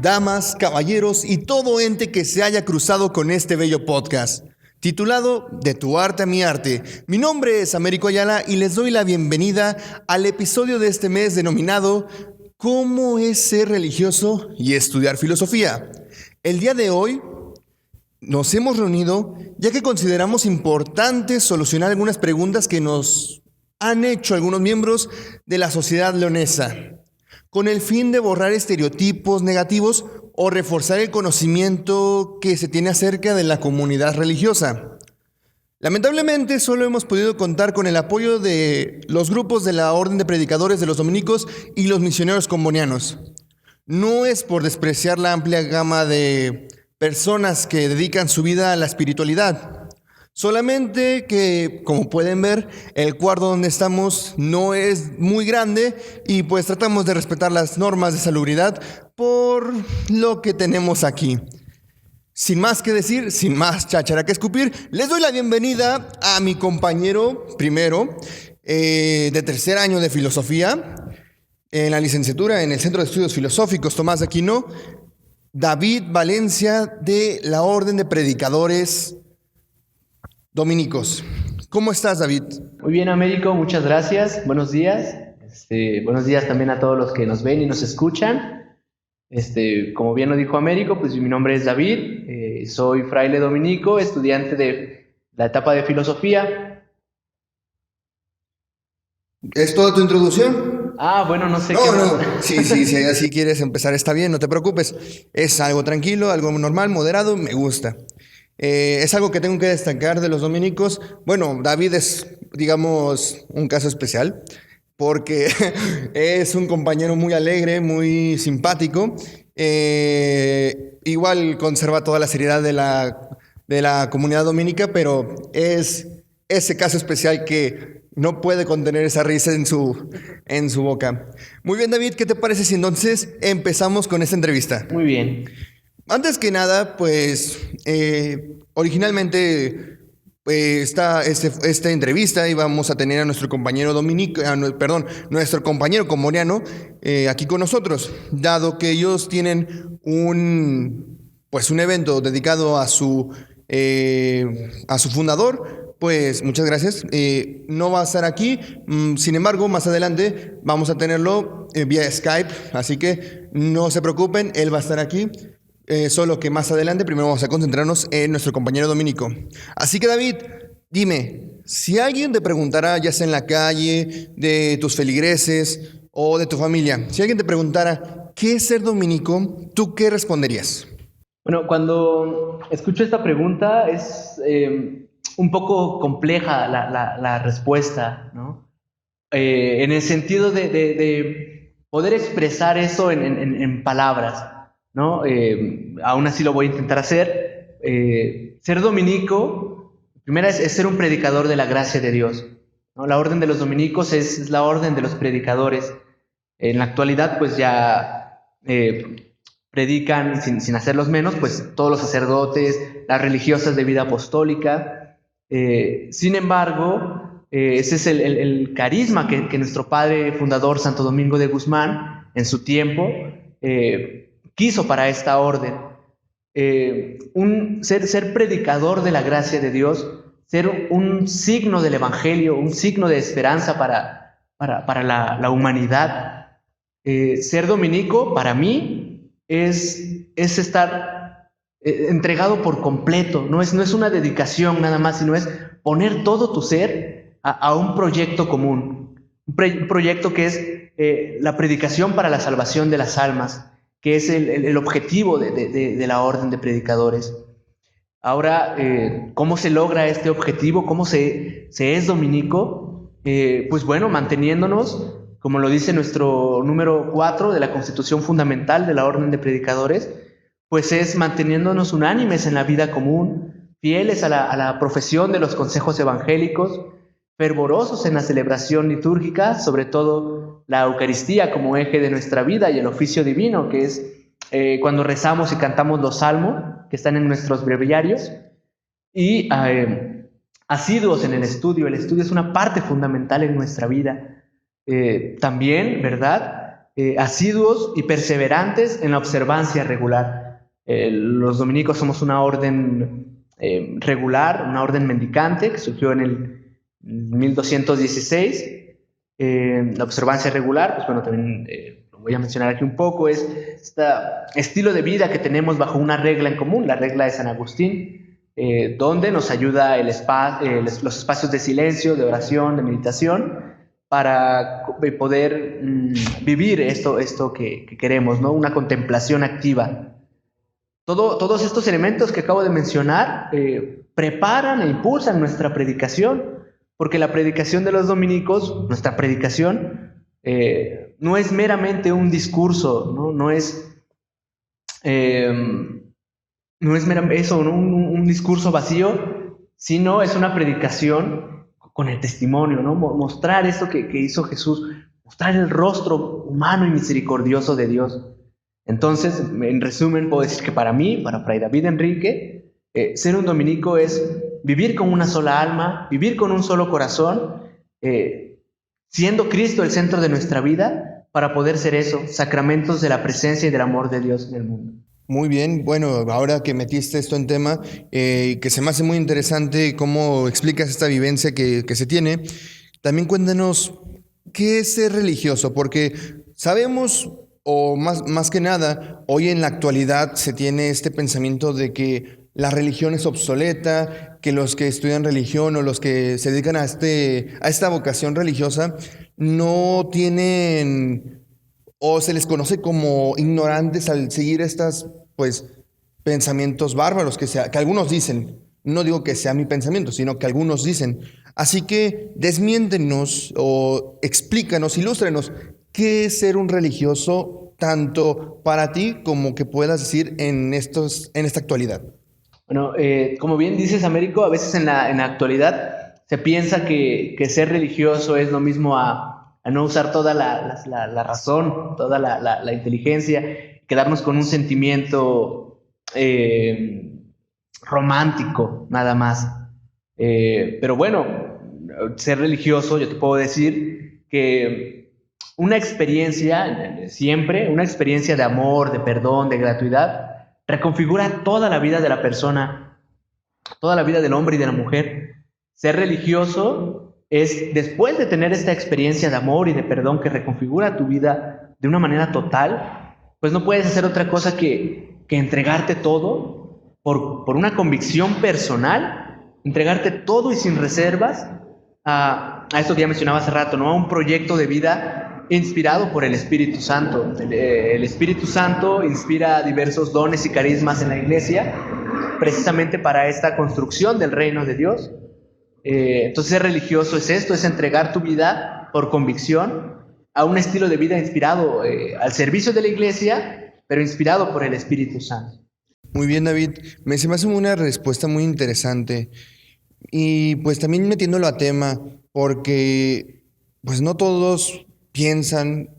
damas, caballeros y todo ente que se haya cruzado con este bello podcast, titulado De tu arte a mi arte. Mi nombre es Américo Ayala y les doy la bienvenida al episodio de este mes denominado ¿Cómo es ser religioso y estudiar filosofía? El día de hoy nos hemos reunido ya que consideramos importante solucionar algunas preguntas que nos han hecho algunos miembros de la sociedad leonesa, con el fin de borrar estereotipos negativos o reforzar el conocimiento que se tiene acerca de la comunidad religiosa. Lamentablemente, solo hemos podido contar con el apoyo de los grupos de la Orden de Predicadores de los Dominicos y los Misioneros Combonianos. No es por despreciar la amplia gama de personas que dedican su vida a la espiritualidad. Solamente que, como pueden ver, el cuarto donde estamos no es muy grande y pues tratamos de respetar las normas de salubridad por lo que tenemos aquí. Sin más que decir, sin más cháchara que escupir, les doy la bienvenida a mi compañero primero de tercer año de filosofía en la licenciatura en el Centro de Estudios Filosóficos Tomás de Aquino, David Valencia, de la Orden de Predicadores Dominicos. ¿Cómo estás, David? Muy bien, Américo, muchas gracias. Buenos días. Buenos días también a todos los que nos ven y nos escuchan. Como bien lo dijo Américo, pues mi nombre es David, soy fraile dominico, estudiante de la etapa de filosofía. ¿Es toda tu introducción? Bueno, no sé no, qué. No, sí, si así quieres empezar está bien, no te preocupes. Es algo tranquilo, algo normal, moderado, me gusta. Es algo que tengo que destacar de los dominicos. Bueno, David es, digamos, un caso especial porque es un compañero muy alegre, muy simpático. Igual conserva toda la seriedad de la comunidad dominica, pero es ese caso especial que no puede contener esa risa en su boca. Muy bien, David, ¿qué te parece si entonces empezamos con esta entrevista? Muy bien. Antes que nada, pues, originalmente esta entrevista íbamos a tener a nuestro compañero nuestro compañero comboniano aquí con nosotros, dado que ellos tienen un evento dedicado a su fundador. Pues muchas gracias. No va a estar aquí, sin embargo, más adelante vamos a tenerlo vía Skype, así que no se preocupen, él va a estar aquí. Solo que más adelante primero vamos a concentrarnos en nuestro compañero dominico. Así que, David, dime, si alguien te preguntara, ya sea en la calle, de tus feligreses o de tu familia, si alguien te preguntara ¿qué es ser dominico?, ¿tú qué responderías? Bueno, cuando escucho esta pregunta es un poco compleja la respuesta, ¿no? En el sentido de poder expresar eso en palabras, ¿no? Aún así lo voy a intentar hacer. Ser dominico, primero es ser un predicador de la gracia de Dios, ¿no? La orden de los dominicos es la orden de los predicadores. En la actualidad, pues ya predican, sin hacerlos menos, pues todos los sacerdotes, las religiosas de vida apostólica. Sin embargo, ese es el carisma que nuestro padre fundador Santo Domingo de Guzmán, en su tiempo, quiso para esta orden. Ser predicador de la gracia de Dios, ser un signo del evangelio, un signo de esperanza para la humanidad. Ser dominico para mí es estar entregado por completo, no es una dedicación nada más, sino es poner todo tu ser a un proyecto común, un proyecto que es la predicación para la salvación de las almas, que es el objetivo de la orden de predicadores. Ahora, ¿cómo se logra este objetivo? ¿Cómo se es dominico? Pues bueno, manteniéndonos, como lo dice nuestro número 4 de la Constitución Fundamental de la Orden de Predicadores, pues es manteniéndonos unánimes en la vida común, fieles a la profesión de los consejos evangélicos, fervorosos en la celebración litúrgica, sobre todo la Eucaristía como eje de nuestra vida y el oficio divino, que es cuando rezamos y cantamos los salmos que están en nuestros breviarios, y asiduos en el estudio. El estudio es una parte fundamental en nuestra vida. También, ¿verdad? asiduos y perseverantes en la observancia regular. Los dominicos somos una orden regular, una orden mendicante que surgió en el 1216. La observancia regular, pues bueno, también lo voy a mencionar aquí un poco, es este estilo de vida que tenemos bajo una regla en común, la regla de San Agustín, donde nos ayuda los espacios de silencio, de oración, de meditación, para poder vivir esto que queremos, ¿no? Una contemplación activa. Todos estos elementos que acabo de mencionar preparan e impulsan nuestra predicación, porque la predicación de los dominicos, nuestra predicación, no es meramente un discurso, no es un discurso vacío, sino es una predicación con el testimonio, ¿no? Mostrar esto que hizo Jesús, mostrar el rostro humano y misericordioso de Dios. Entonces, en resumen, puedo decir que para mí, para Fray David Enrique, ser un dominico es vivir con una sola alma, vivir con un solo corazón, siendo Cristo el centro de nuestra vida, para poder ser eso, sacramentos de la presencia y del amor de Dios en el mundo. Muy bien, bueno, ahora que metiste esto en tema, que se me hace muy interesante cómo explicas esta vivencia que se tiene, también cuéntanos qué es ser religioso, porque sabemos, o más que nada, hoy en la actualidad se tiene este pensamiento de que la religión es obsoleta, que los que estudian religión o los que se dedican a esta vocación religiosa no tienen, o se les conoce como ignorantes al seguir estas, pues, pensamientos bárbaros que algunos dicen. No digo que sea mi pensamiento, sino que algunos dicen. Así que desmiéntenos o explícanos, ilústrenos, ¿qué es ser un religioso tanto para ti como que puedas decir en esta actualidad? Bueno, como bien dices, Américo, a veces en la actualidad se piensa que ser religioso es lo mismo a no usar toda la razón, toda la inteligencia, quedarnos con un sentimiento romántico, nada más. Pero bueno, ser religioso, yo te puedo decir que una experiencia, siempre, una experiencia de amor, de perdón, de gratuidad, reconfigura toda la vida de la persona, toda la vida del hombre y de la mujer. Ser religioso es, después de tener esta experiencia de amor y de perdón que reconfigura tu vida de una manera total, pues no puedes hacer otra cosa que entregarte todo por una convicción personal, entregarte todo y sin reservas a esto que ya mencionaba hace rato, ¿no? A un proyecto de vida inspirado por el Espíritu Santo. El Espíritu Santo inspira diversos dones y carismas en la iglesia, precisamente para esta construcción del reino de Dios. Entonces ser religioso es esto, es entregar tu vida por convicción a un estilo de vida inspirado al servicio de la iglesia, pero inspirado por el Espíritu Santo. Muy bien, David. Se me hace una respuesta muy interesante. Y pues también metiéndolo a tema, porque pues no todos piensan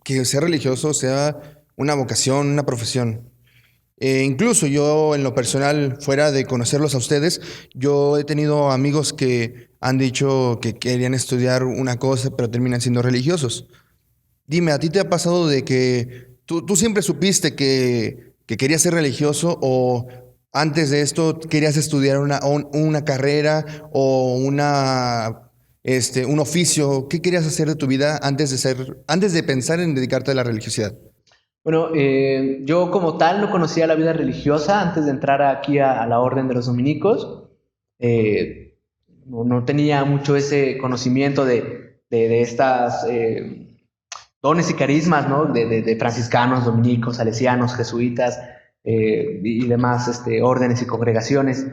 que ser religioso sea una vocación, una profesión. Incluso yo en lo personal, fuera de conocerlos a ustedes, yo he tenido amigos que han dicho que querían estudiar una cosa, pero terminan siendo religiosos. Dime, ¿a ti te ha pasado de que tú siempre supiste que querías ser religioso o antes de esto querías estudiar una carrera o un oficio? ¿Qué querías hacer de tu vida antes de pensar en dedicarte a la religiosidad? Bueno, yo como tal no conocía la vida religiosa antes de entrar aquí a la Orden de los Dominicos. No tenía mucho ese conocimiento de estas dones y carismas, ¿no? de franciscanos, dominicos, salesianos, jesuitas y demás órdenes y congregaciones.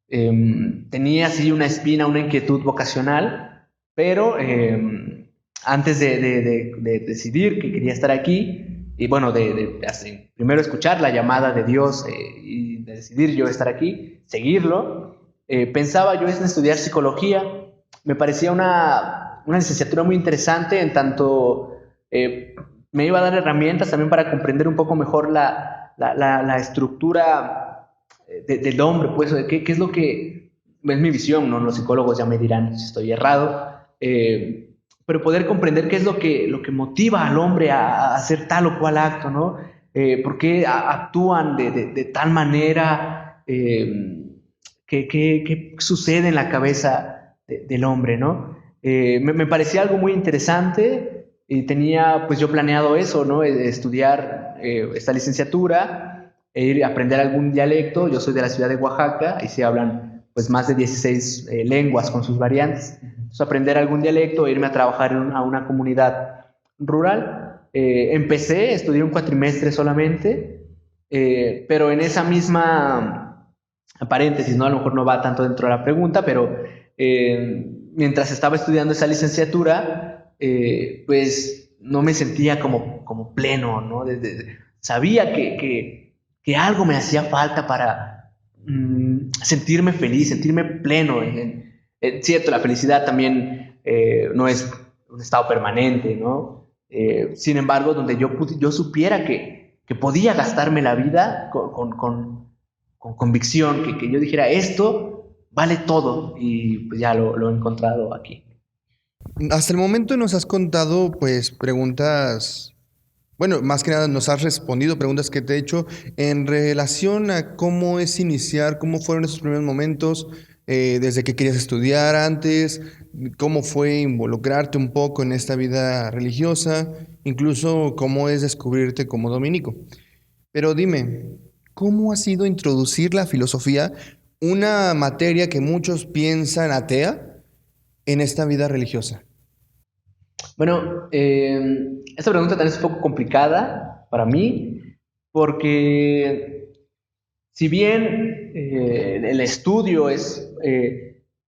Tenía así una espina, una inquietud vocacional, pero antes de decidir que quería estar aquí, y bueno, primero escuchar la llamada de Dios y de decidir yo estar aquí, seguirlo, pensaba yo en estudiar psicología. Me parecía una licenciatura muy interesante, en tanto me iba a dar herramientas también para comprender un poco mejor la estructura del hombre, pues, qué es lo que es mi visión, ¿no? Los psicólogos ya me dirán si estoy errado, pero poder comprender qué es lo que motiva al hombre a hacer tal o cual acto, ¿no? ¿Por qué actúan de tal manera? ¿Qué sucede en la cabeza del hombre, ¿no? Me parecía algo muy interesante y tenía pues yo planeado eso, ¿no? Estudiar esta licenciatura e ir a aprender algún dialecto. Yo soy de la ciudad de Oaxaca y se hablan pues más de 16 lenguas con sus variantes. Entonces aprender algún dialecto e irme a trabajar a una comunidad rural. Estudié un cuatrimestre solamente, pero en esa misma paréntesis, ¿no? A lo mejor no va tanto dentro de la pregunta, pero mientras estaba estudiando esa licenciatura, pues no me sentía como pleno, ¿no? Sabía que algo me hacía falta para sentirme feliz, sentirme pleno. Cierto, la felicidad también no es un estado permanente, ¿no? Sin embargo, donde yo supiera que podía gastarme la vida con convicción, que yo dijera, esto vale todo, y pues ya lo he encontrado aquí. Hasta el momento nos has contado, pues, preguntas, bueno, más que nada nos has respondido preguntas que te he hecho en relación a cómo es iniciar, cómo fueron esos primeros momentos, desde que querías estudiar antes, cómo fue involucrarte un poco en esta vida religiosa, incluso cómo es descubrirte como dominico. Pero dime, ¿cómo ha sido introducir la filosofía, una materia que muchos piensan atea, en esta vida religiosa? Bueno, esta pregunta también es un poco complicada para mí, porque si bien el estudio es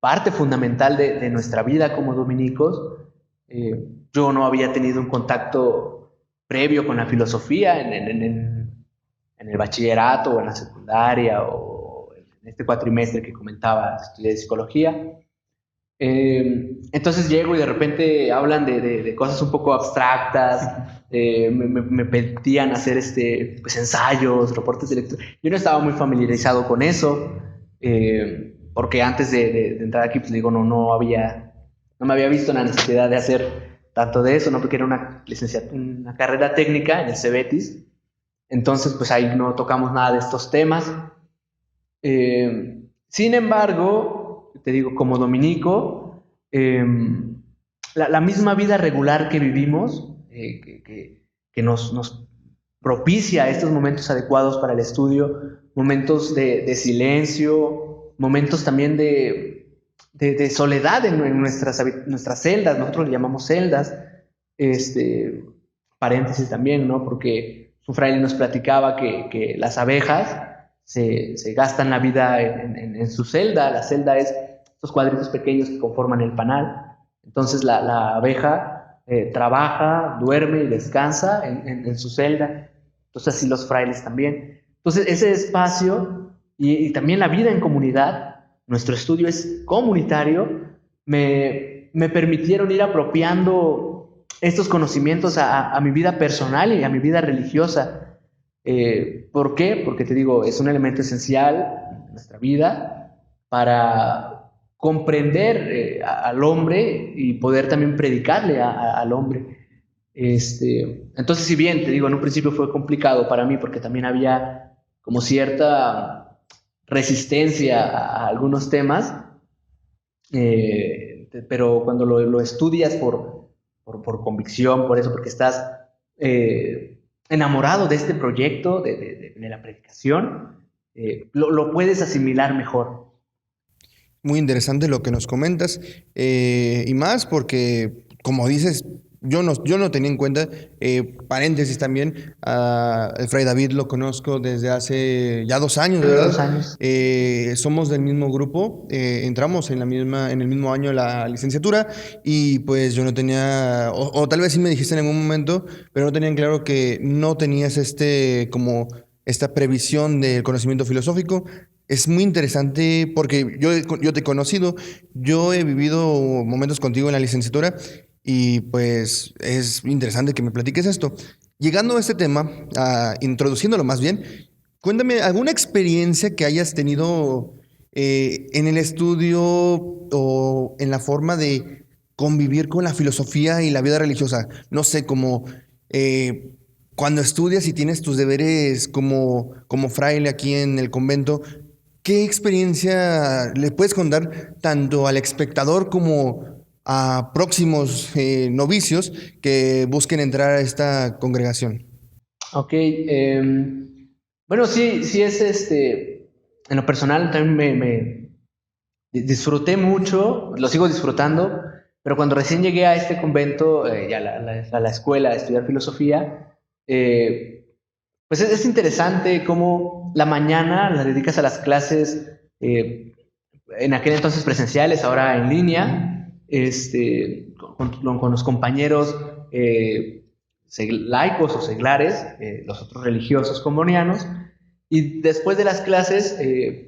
parte fundamental de nuestra vida como dominicos, yo no había tenido un contacto previo con la filosofía en el bachillerato o en la secundaria o en este cuatrimestre que comentaba, estudié psicología. Entonces llego y de repente hablan de cosas un poco abstractas, me pedían hacer pues ensayos, reportes de lectura. Yo no estaba muy familiarizado con eso, porque antes de entrar aquí, pues digo, no me había visto la necesidad de hacer tanto de eso, ¿no? Porque era una carrera técnica en el CEBETIS, entonces pues ahí no tocamos nada de estos temas. Sin embargo, te digo, como dominico, la misma vida regular que vivimos, que nos propicia estos momentos adecuados para el estudio, momentos de silencio, momentos también de soledad en nuestras celdas. Nosotros le llamamos celdas, paréntesis también, ¿no? Porque un fraile nos platicaba que las abejas se gastan la vida en su celda. La celda es estos cuadritos pequeños que conforman el panal. Entonces la abeja trabaja, duerme y descansa en su celda. Entonces así los frailes también. Entonces ese espacio y también la vida en comunidad, nuestro estudio es comunitario, me permitieron ir apropiando estos conocimientos a mi vida personal y a mi vida religiosa. ¿Por qué? Porque te digo, es un elemento esencial en nuestra vida para comprender al hombre y poder también predicarle al hombre. Entonces, si bien te digo, en un principio fue complicado para mí porque también había como cierta resistencia a algunos temas, pero cuando lo estudias por convicción, por eso, porque estás enamorado de este proyecto, de la predicación, lo puedes asimilar mejor. Muy interesante lo que nos comentas, y más porque, como dices, yo no tenía en cuenta, paréntesis también, el Fray David lo conozco desde hace ya 2 años, ¿verdad? 2 años. Somos del mismo grupo, entramos en el mismo año de la licenciatura, y pues yo no tenía, o tal vez sí me dijiste en algún momento, pero no tenía en claro que no tenías como esta previsión del conocimiento filosófico. Es muy interesante porque yo te he conocido, yo he vivido momentos contigo en la licenciatura y pues es interesante que me platiques esto. Llegando a este tema, introduciéndolo más bien, cuéntame alguna experiencia que hayas tenido en el estudio o en la forma de convivir con la filosofía y la vida religiosa? No sé, como cuando estudias y tienes tus deberes como fraile aquí en el convento, ¿qué experiencia le puedes contar tanto al espectador como a próximos novicios que busquen entrar a esta congregación? Ok, bueno, sí, sí es en lo personal también disfruté mucho, lo sigo disfrutando, pero cuando recién llegué a este convento, ya a la escuela a estudiar filosofía, pues es interesante cómo la mañana la dedicas a las clases, en aquel entonces presenciales, ahora en línea, con los compañeros laicos o seglares, los otros religiosos combonianos, y después de las clases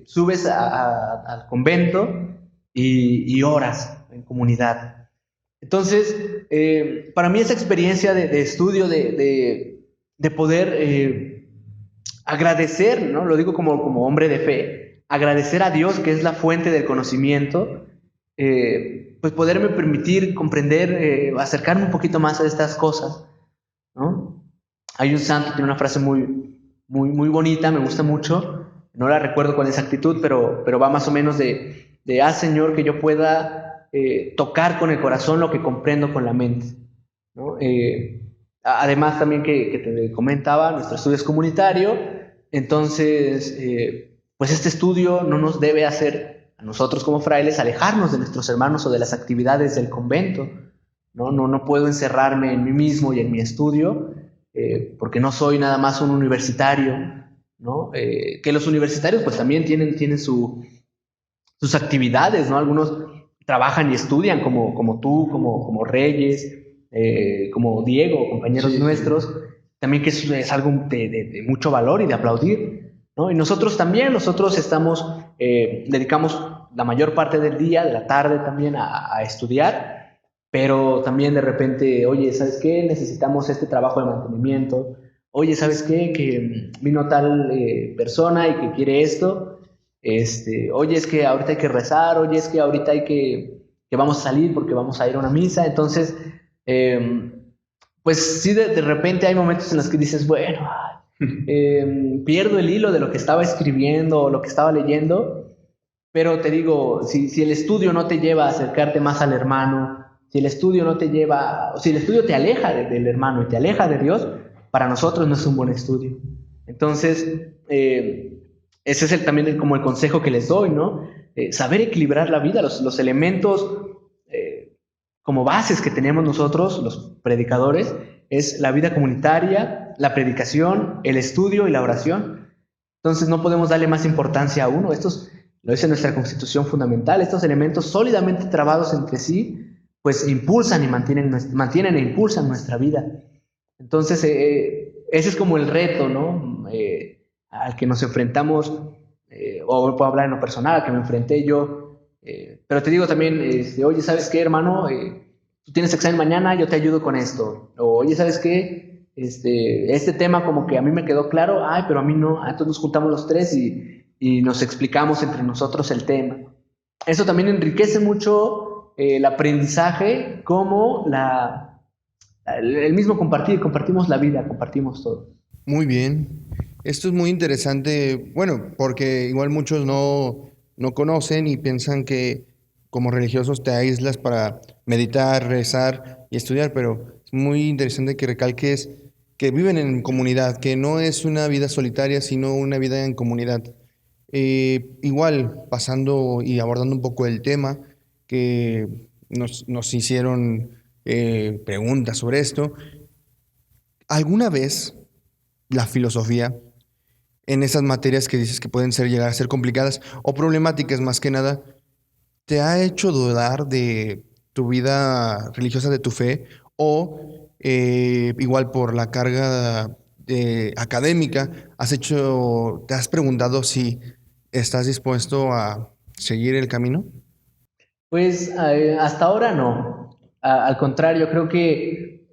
subes al convento y oras en comunidad. Entonces, para mí esa experiencia de estudio, de poder agradecer, ¿no? Lo digo como hombre de fe, agradecer a Dios, que es la fuente del conocimiento, pues poderme permitir comprender, acercarme un poquito más a estas cosas, ¿no? Hay un santo que tiene una frase muy bonita, me gusta mucho, no la recuerdo con exactitud, pero va más o menos haz, Señor, que yo pueda tocar con el corazón lo que comprendo con la mente, ¿no? Además también que te comentaba, nuestro estudio es comunitario, entonces pues este estudio no nos debe hacer a nosotros como frailes alejarnos de nuestros hermanos o de las actividades del convento, ¿no? No puedo encerrarme en mí mismo y en mi estudio, porque no soy nada más un universitario, ¿no? Que los universitarios pues también tienen sus actividades, ¿no? Algunos trabajan y estudian como tú, como Reyes, como Diego, compañeros nuestros, también que es algo de mucho valor y de aplaudir, ¿no? Y nosotros también, dedicamos la mayor parte del día, de la tarde también a estudiar, pero también de repente, oye, ¿sabes qué? Necesitamos este trabajo de mantenimiento. Oye, ¿sabes qué? Que vino tal persona y que quiere esto. Oye, es que ahorita hay que rezar. Oye, es que ahorita que vamos a salir porque vamos a ir a una misa. Entonces, pues sí, de repente hay momentos en los que dices, bueno, pierdo el hilo de lo que estaba escribiendo o lo que estaba leyendo. Pero te digo, si el estudio no te lleva a acercarte más al hermano, si el estudio no te lleva, o si el estudio te aleja del hermano y te aleja de Dios, para nosotros no es un buen estudio. Entonces, ese es también como el consejo que les doy, ¿no? Saber equilibrar la vida, los elementos como bases que tenemos nosotros, los predicadores, es la vida comunitaria, la predicación, el estudio y la oración. Entonces no podemos darle más importancia a uno. Estos, lo dice nuestra Constitución fundamental, estos elementos sólidamente trabados entre sí, pues impulsan y mantienen e impulsan nuestra vida. Entonces, ese es como el reto, ¿no? Al que nos enfrentamos, o puedo hablar en lo personal, al que me enfrenté yo. Pero te digo también, oye, ¿sabes qué, hermano? Tú tienes examen mañana, yo te ayudo con esto. O, oye, ¿sabes qué? Este tema como que a mí me quedó claro, ay, pero a mí no. Entonces nos juntamos los tres y nos explicamos entre nosotros el tema. Eso también enriquece mucho el aprendizaje, como el mismo compartimos la vida, compartimos todo. Muy bien. Esto es muy interesante, bueno, porque igual muchos no conocen y piensan que como religiosos te aíslas para meditar, rezar y estudiar, pero es muy interesante que recalques que viven en comunidad, que no es una vida solitaria, sino una vida en comunidad. Igual, pasando y abordando un poco el tema, que nos hicieron preguntas sobre esto, ¿alguna vez la filosofía, en esas materias que dices que pueden llegar a ser complicadas o problemáticas más que nada, te ha hecho dudar de tu vida religiosa, de tu fe, o igual por la carga académica, te has preguntado si estás dispuesto a seguir el camino? Pues hasta ahora no. Al contrario, creo que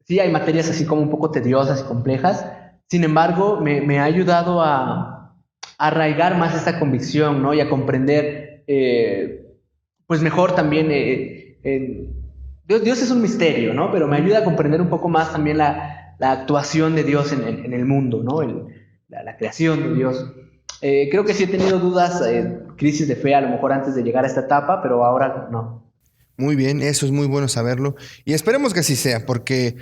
sí hay materias así como un poco tediosas y complejas. Sin embargo, me ha ayudado a arraigar más esta convicción, ¿no? Y a comprender, pues mejor también, Dios es un misterio, ¿no? Pero me ayuda a comprender un poco más también la actuación de Dios en el mundo, ¿no? La creación de Dios. Creo que sí he tenido dudas, crisis de fe a lo mejor antes de llegar a esta etapa, pero ahora no. Muy bien, eso es muy bueno saberlo. Y esperemos que así sea, porque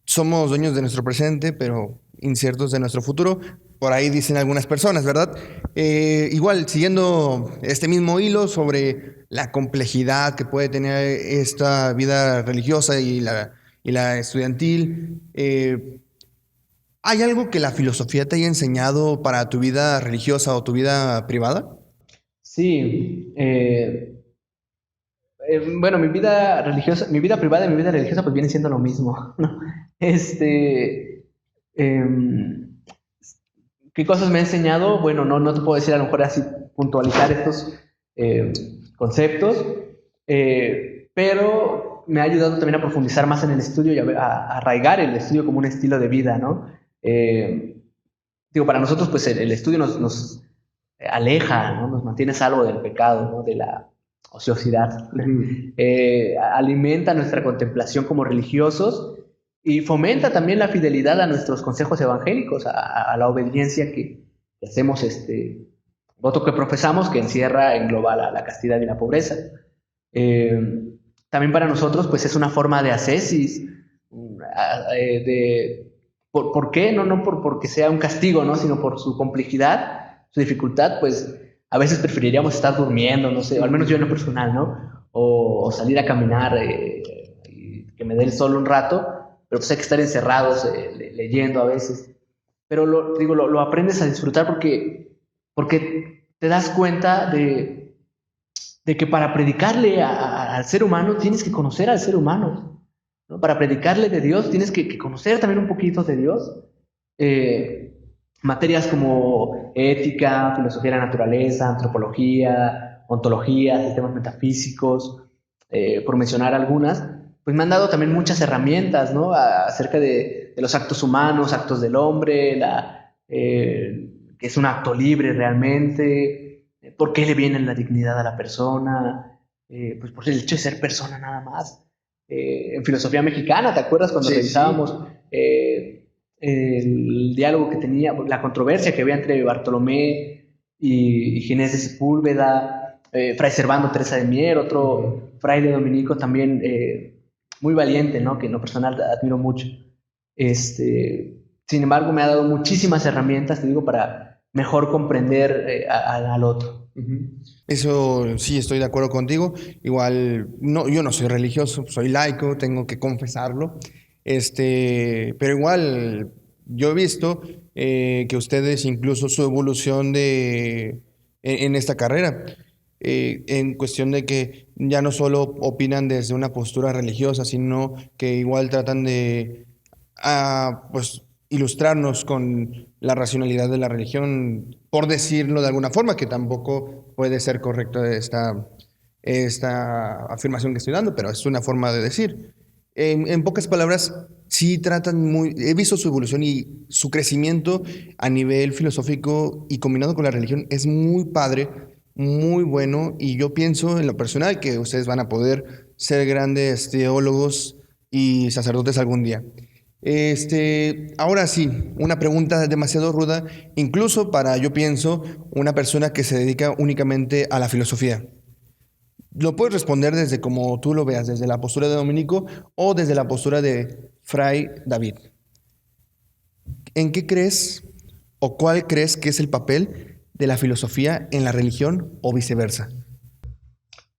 somos dueños de nuestro presente, pero inciertos de nuestro futuro. Por ahí dicen algunas personas, ¿verdad? Igual, siguiendo este mismo hilo sobre la complejidad que puede tener esta vida religiosa y la estudiantil, ¿hay algo que la filosofía te haya enseñado para tu vida religiosa o tu vida privada? Sí, bueno, mi vida religiosa, mi vida privada y mi vida religiosa pues viene siendo lo mismo, ¿no? Este, em, ¿Qué cosas me ha enseñado? Bueno, no te puedo decir a lo mejor así puntualizar estos eh, conceptos, pero me ha ayudado también a profundizar más en el estudio y a arraigar el estudio como un estilo de vida, ¿no? Digo, para nosotros pues el estudio nos aleja, ¿no? Nos mantiene salvo del pecado, ¿no? De la ociosidad. Alimenta nuestra contemplación como religiosos y fomenta también la fidelidad a nuestros consejos evangélicos, a la obediencia que hacemos, voto que profesamos, que engloba la castidad y la pobreza. También para nosotros, pues es una forma de ascesis, ¿por qué? No porque sea un castigo, ¿no? Sino por su complejidad, su dificultad, pues a veces preferiríamos estar durmiendo, no sé, o al menos yo en lo personal, ¿no? O salir a caminar y que me dé el sol un rato, pero pues hay que estar encerrados leyendo a veces. Pero lo aprendes a disfrutar porque te das cuenta de que para predicarle al ser humano tienes que conocer al ser humano, ¿no? Para predicarle de Dios tienes que conocer también un poquito de Dios. Materias como ética, filosofía de la naturaleza, antropología, ontología, sistemas metafísicos, por mencionar algunas, pues me han dado también muchas herramientas, ¿no? Acerca de los actos humanos, actos del hombre, que es un acto libre realmente, por qué le viene la dignidad a la persona, pues por el hecho de ser persona nada más. En filosofía mexicana, ¿te acuerdas cuando revisábamos el diálogo que tenía, la controversia que había entre Bartolomé y Ginés de Sepúlveda, Fray Servando Teresa de Mier, otro fraile dominico también muy valiente, ¿no? Que en lo personal admiro mucho. Sin embargo, me ha dado muchísimas herramientas, te digo, para mejor comprender al otro. Eso sí, estoy de acuerdo contigo. Igual, no, yo no soy religioso, soy laico, tengo que confesarlo. Pero igual, yo he visto que ustedes, incluso su evolución en esta carrera, en cuestión de que ya no solo opinan desde una postura religiosa, sino que igual tratan de pues, ilustrarnos con la racionalidad de la religión, por decirlo de alguna forma, que tampoco puede ser correcta esta afirmación que estoy dando, pero es una forma de decir. En pocas palabras, sí tratan muy... He visto su evolución y su crecimiento a nivel filosófico y combinado con la religión es muy padre, muy bueno, y yo pienso en lo personal que ustedes van a poder ser grandes teólogos y sacerdotes algún día. Ahora sí, una pregunta demasiado ruda, incluso para, yo pienso, una persona que se dedica únicamente a la filosofía. Lo puedes responder desde como tú lo veas, desde la postura de Dominico o desde la postura de Fray David. ¿En qué crees o cuál crees que es el papel de la filosofía en la religión o viceversa?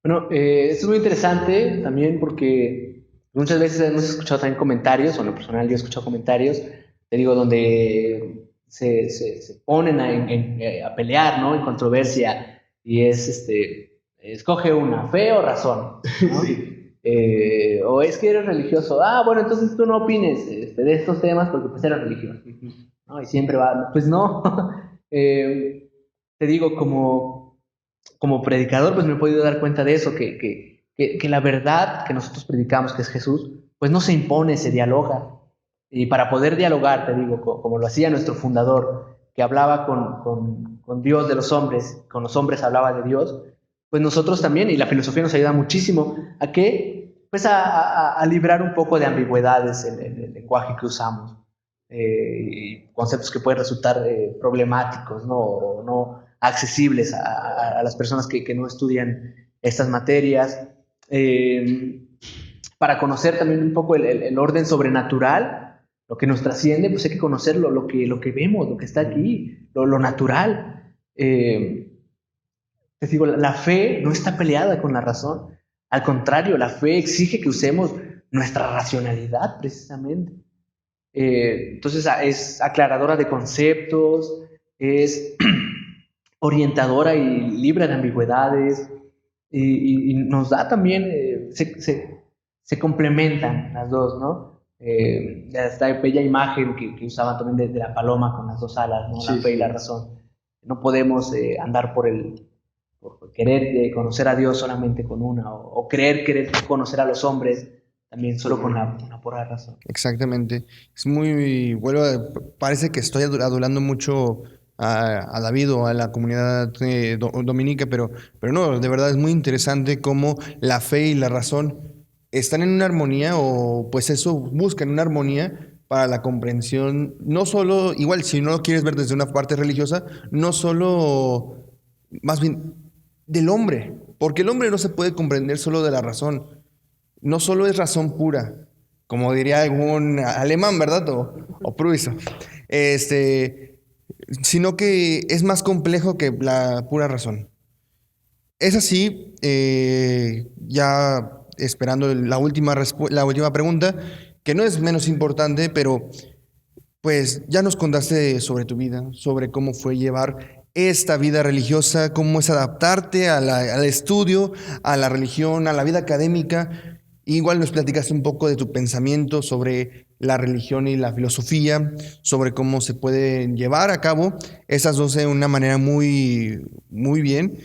Bueno, esto es muy interesante también porque muchas veces hemos escuchado también comentarios, o en lo personal yo he escuchado comentarios, te digo, donde se ponen a pelear, ¿no? En controversia, y escoge una, fe o razón, ¿no? Sí. O es que eres religioso, bueno, entonces tú no opines de estos temas porque pues eres religioso, ¿no? Y siempre va, pues no, te digo, como predicador, pues me he podido dar cuenta de eso, que la verdad que nosotros predicamos, que es Jesús, pues no se impone, se dialoga. Y para poder dialogar, te digo, como lo hacía nuestro fundador, que hablaba con Dios de los hombres, con los hombres hablaba de Dios, pues nosotros también, y la filosofía nos ayuda muchísimo a que, pues a librar un poco de ambigüedades en el lenguaje que usamos, y conceptos que pueden resultar problemáticos, ¿no? O no accesibles a las personas que no estudian estas materias, para conocer también un poco el orden sobrenatural, lo que nos trasciende, pues hay que conocerlo, lo que vemos, lo que está aquí, lo natural. Les digo, la fe no está peleada con la razón. Al contrario, la fe exige que usemos nuestra racionalidad, precisamente. Entonces, es aclaradora de conceptos, es orientadora y libre de ambigüedades, y nos da también, se complementan las dos, ¿no? Esta bella imagen que usaban también de la paloma con las dos alas, ¿no? Sí. La fe y la razón. No podemos andar por querer conocer a Dios solamente con una, o querer conocer a los hombres también solo con una pura razón. Exactamente. Es muy, parece que estoy adulando mucho a David o a la comunidad dominica, pero no, de verdad es muy interesante cómo la fe y la razón están en una armonía, o pues eso, buscan una armonía para la comprensión, no solo, igual si no lo quieres ver desde una parte religiosa, no solo, más bien del hombre, porque el hombre no se puede comprender solo de la razón, no solo es razón pura, como diría algún alemán, ¿verdad? O Pruiso, sino que es más complejo que la pura razón. Es así, ya esperando la última pregunta, que no es menos importante, pero pues ya nos contaste sobre tu vida, sobre cómo fue llevar esta vida religiosa, cómo es adaptarte al estudio, a la religión, a la vida académica. Igual nos platicaste un poco de tu pensamiento sobre la religión y la filosofía, sobre cómo se pueden llevar a cabo esas dos de una manera muy, muy bien.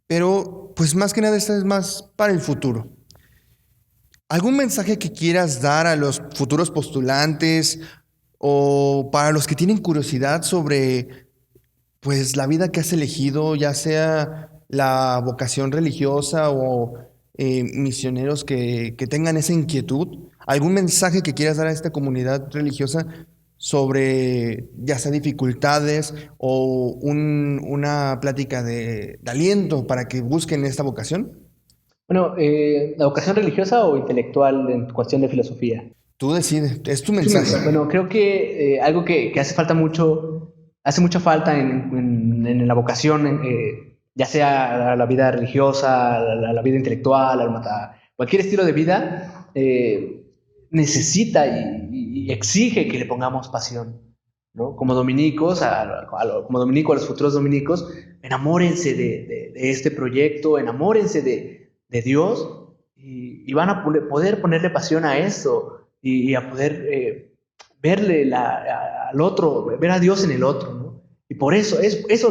Pero pues más que nada esta es más para el futuro. ¿Algún mensaje que quieras dar a los futuros postulantes o para los que tienen curiosidad sobre pues la vida que has elegido, ya sea la vocación religiosa o misioneros que tengan esa inquietud? ¿Algún mensaje que quieras dar a esta comunidad religiosa sobre ya sea dificultades o una plática de aliento para que busquen esta vocación? Bueno, ¿la vocación religiosa o intelectual en cuestión de filosofía? Tú decides, es tu mensaje. Bueno, creo que algo que hace mucha falta en la vocación, ya sea a la vida religiosa, a la vida intelectual, a cualquier estilo de vida, necesita y exige que le pongamos pasión, ¿no? Como dominicos, como dominico, a los futuros dominicos, enamórense de este proyecto, enamórense de Dios, y van a poder ponerle pasión a esto y a poder verle al otro, ver a Dios en el otro, ¿no? Y por eso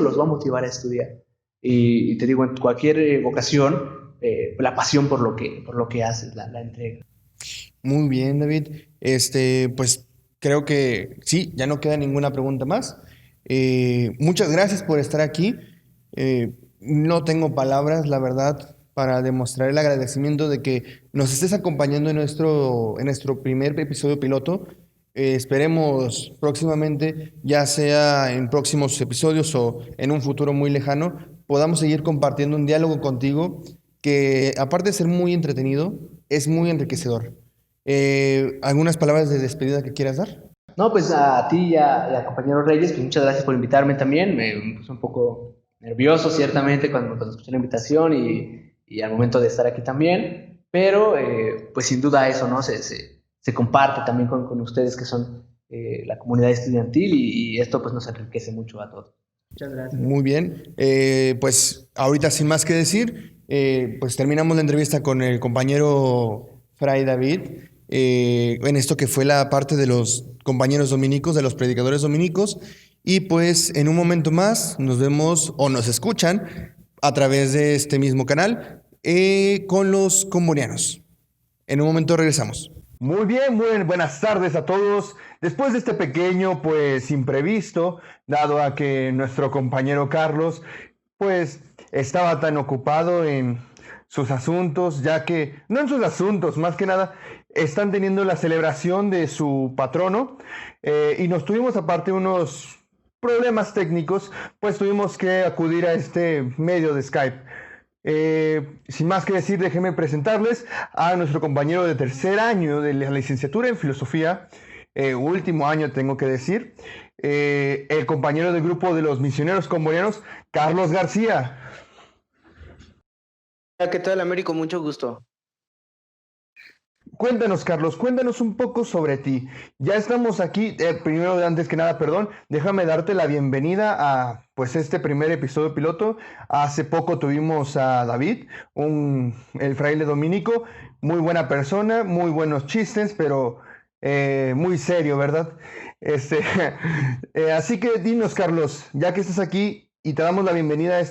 los va a motivar a estudiar. Y te digo, en cualquier vocación, la pasión por lo que haces, la entrega. Muy bien, David. Pues creo que sí, ya no queda ninguna pregunta más. Muchas gracias por estar aquí. No tengo palabras, la verdad, para demostrar el agradecimiento de que nos estés acompañando en nuestro primer episodio piloto. Esperemos próximamente, ya sea en próximos episodios o en un futuro muy lejano, podamos seguir compartiendo un diálogo contigo que, aparte de ser muy entretenido, es muy enriquecedor. ¿Algunas palabras de despedida que quieras dar? No, pues a ti y a compañero Reyes, pues muchas gracias por invitarme también. Me puse un poco nervioso, ciertamente, cuando escuché la invitación y al momento de estar aquí también, pero pues sin duda eso, ¿no? Se comparte también con ustedes que son la comunidad estudiantil, y esto pues nos enriquece mucho a todos. Muchas gracias. Muy bien, pues ahorita sin más que decir, pues terminamos la entrevista con el compañero Fray David, en esto que fue la parte de los compañeros dominicos, de los predicadores dominicos, y pues en un momento más nos vemos o nos escuchan a través de este mismo canal con los combonianos. En un momento regresamos. Muy bien, buenas tardes a todos. Después de este pequeño, pues, imprevisto, dado a que nuestro compañero Carlos, pues, estaba tan ocupado en sus asuntos, ya que, no en sus asuntos, más que nada, están teniendo la celebración de su patrono y nos tuvimos aparte unos problemas técnicos, pues tuvimos que acudir a este medio de Skype. Sin más que decir, déjenme presentarles a nuestro compañero de tercer año de la licenciatura en filosofía, último año tengo que decir, el compañero del grupo de los misioneros combonianos, Carlos García. ¿Qué tal, Américo? Mucho gusto. Cuéntanos, Carlos, cuéntanos un poco sobre ti. Ya estamos aquí, primero, antes que nada, perdón, déjame darte la bienvenida a pues este primer episodio piloto. Hace poco tuvimos a David, el fraile dominico, muy buena persona, muy buenos chistes, pero muy serio, ¿verdad? Así que dinos, Carlos, ya que estás aquí y te damos la bienvenida a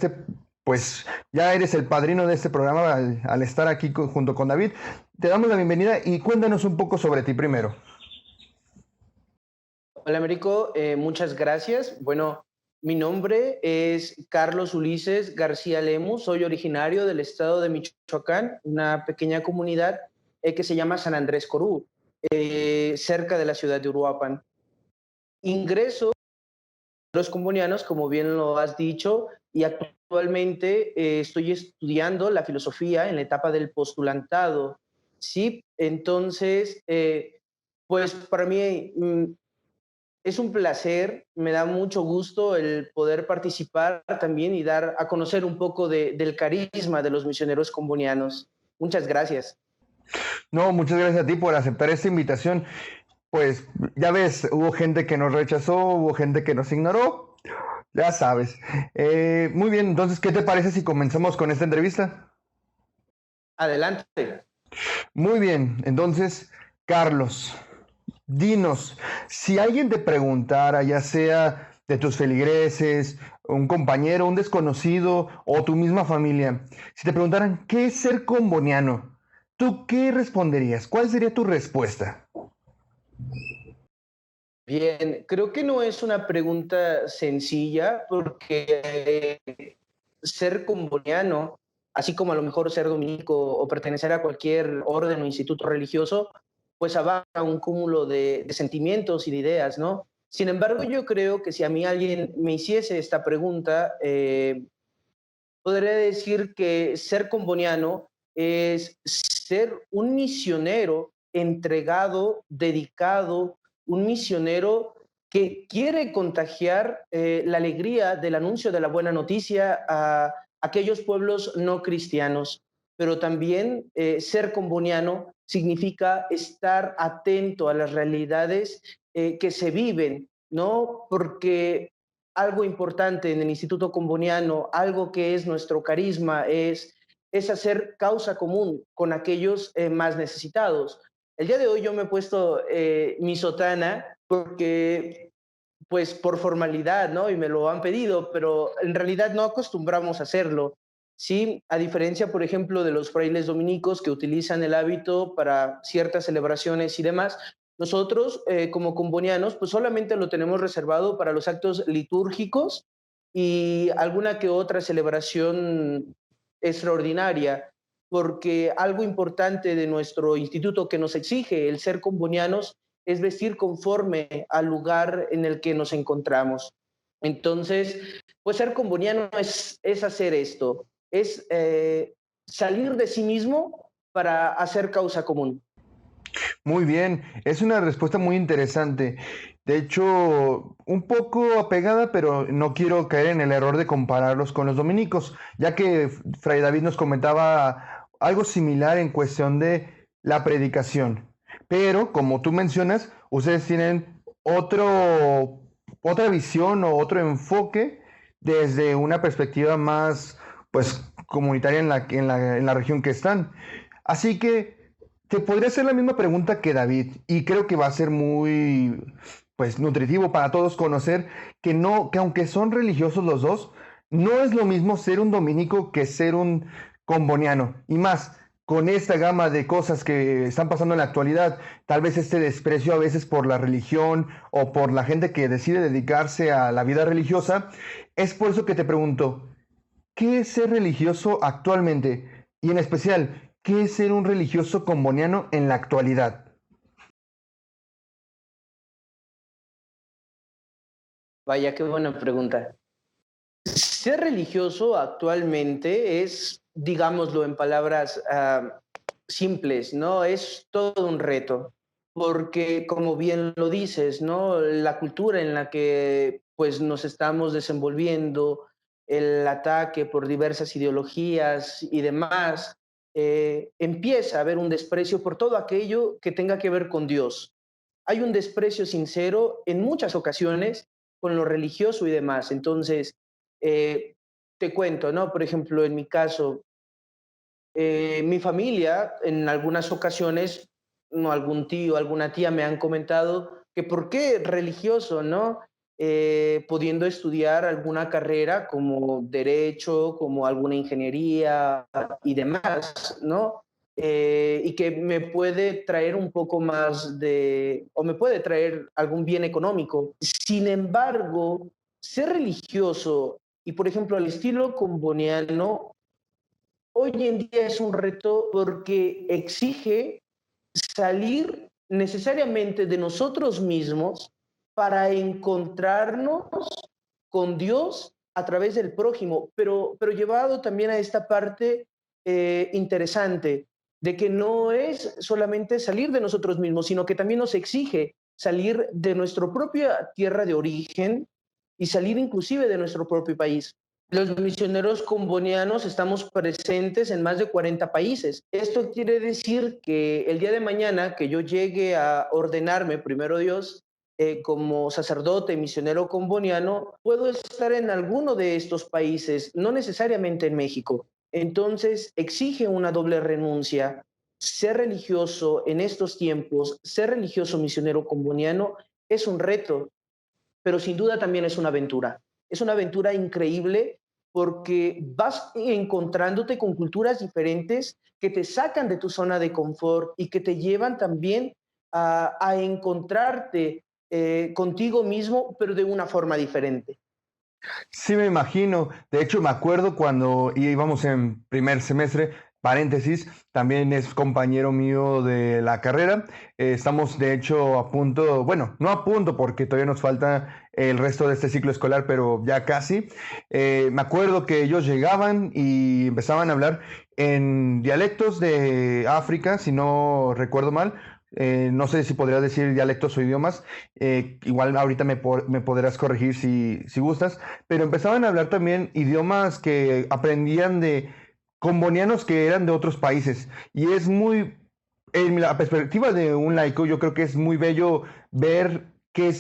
pues ya eres el padrino de este programa al estar aquí junto con David. Te damos la bienvenida y cuéntanos un poco sobre ti primero. Hola, Américo, muchas gracias. Bueno, mi nombre es Carlos Ulises García Lemus, soy originario del estado de Michoacán, una pequeña comunidad que se llama San Andrés Corú, cerca de la ciudad de Uruapan. Ingreso a los combonianos, como bien lo has dicho, y actualmente estoy estudiando la filosofía en la etapa del postulantado. Sí, entonces, pues para mí es un placer, me da mucho gusto el poder participar también y dar a conocer un poco del carisma de los misioneros combonianos. Muchas gracias. No, muchas gracias a ti por aceptar esta invitación. Pues ya ves, hubo gente que nos rechazó, hubo gente que nos ignoró, ya sabes. Muy bien, entonces, ¿qué te parece si comenzamos con esta entrevista? Adelante. Muy bien, entonces, Carlos, dinos, si alguien te preguntara, ya sea de tus feligreses, un compañero, un desconocido o tu misma familia, si te preguntaran qué es ser comboniano, ¿tú qué responderías? ¿Cuál sería tu respuesta? Bien, creo que no es una pregunta sencilla porque ser comboniano, así como a lo mejor ser dominico o pertenecer a cualquier orden o instituto religioso, pues abarca un cúmulo de sentimientos y de ideas, ¿no? Sin embargo, yo creo que si a mí alguien me hiciese esta pregunta, podría decir que ser comboniano es ser un misionero entregado, dedicado, un misionero que quiere contagiar la alegría del anuncio de la buena noticia a aquellos pueblos no cristianos. Pero también ser comboniano significa estar atento a las realidades que se viven, ¿no? Porque algo importante en el Instituto Comboniano, algo que es nuestro carisma, es hacer causa común con aquellos más necesitados. El día de hoy yo me he puesto mi sotana porque, pues por formalidad, ¿no? Y me lo han pedido, pero en realidad no acostumbramos a hacerlo. Sí, a diferencia, por ejemplo, de los frailes dominicos que utilizan el hábito para ciertas celebraciones y demás, nosotros, como combonianos, pues solamente lo tenemos reservado para los actos litúrgicos y alguna que otra celebración extraordinaria, porque algo importante de nuestro instituto que nos exige el ser combonianos es vestir conforme al lugar en el que nos encontramos. Entonces, pues ser comboniano es hacer esto, es salir de sí mismo para hacer causa común. Muy bien, es una respuesta muy interesante. De hecho, un poco apegada, pero no quiero caer en el error de compararlos con los dominicos, ya que Fray David nos comentaba algo similar en cuestión de la predicación. Pero, como tú mencionas, ustedes tienen otra visión o otro enfoque desde una perspectiva más, pues, comunitaria en la región que están. Así que te podría hacer la misma pregunta que David y creo que va a ser muy pues nutritivo para todos conocer que aunque son religiosos los dos, no es lo mismo ser un dominico que ser un comboniano. Y más, con esta gama de cosas que están pasando en la actualidad, tal vez este desprecio a veces por la religión o por la gente que decide dedicarse a la vida religiosa, es por eso que te pregunto, ¿qué es ser religioso actualmente? Y en especial, ¿qué es ser un religioso comboniano en la actualidad? Vaya, qué buena pregunta. Ser religioso actualmente es, digámoslo en palabras simples, ¿no? Es todo un reto, porque como bien lo dices, ¿no? La cultura en la que pues nos estamos desenvolviendo, el ataque por diversas ideologías y demás, empieza a haber un desprecio por todo aquello que tenga que ver con Dios. Hay un desprecio sincero en muchas ocasiones con lo religioso y demás. Entonces, eh, te cuento, ¿no? Por ejemplo, en mi caso, mi familia en algunas ocasiones, no, algún tío, alguna tía me han comentado que por qué religioso, ¿no? Pudiendo estudiar alguna carrera como derecho, como alguna ingeniería y demás, ¿no? Y que me puede traer un poco más de, o me puede traer algún bien económico. Sin embargo, ser religioso y, por ejemplo, al estilo comboniano, hoy en día es un reto porque exige salir necesariamente de nosotros mismos para encontrarnos con Dios a través del prójimo, pero llevado también a esta parte interesante de que no es solamente salir de nosotros mismos, sino que también nos exige salir de nuestra propia tierra de origen y salir inclusive de nuestro propio país. Los misioneros combonianos estamos presentes en más de 40 países. Esto quiere decir que el día de mañana que yo llegue a ordenarme, primero Dios, como sacerdote misionero comboniano, puedo estar en alguno de estos países, no necesariamente en México. Entonces exige una doble renuncia. Ser religioso en estos tiempos, ser religioso misionero comboniano es un reto, pero sin duda también es una aventura. Es una aventura increíble porque vas encontrándote con culturas diferentes que te sacan de tu zona de confort y que te llevan también a encontrarte contigo mismo, pero de una forma diferente. Sí, me imagino. De hecho, me acuerdo cuando íbamos en primer semestre, paréntesis, también es compañero mío de la carrera. Estamos, de hecho, a punto, bueno, no a punto porque todavía nos falta el resto de este ciclo escolar, pero ya casi. Me acuerdo que ellos llegaban y empezaban a hablar en dialectos de África, si no recuerdo mal. No sé si podrías decir dialectos o idiomas. Igual ahorita me podrás corregir si gustas, pero empezaban a hablar también idiomas que aprendían de combonianos que eran de otros países. Y es muy, en la perspectiva de un laico, yo creo que es muy bello ver que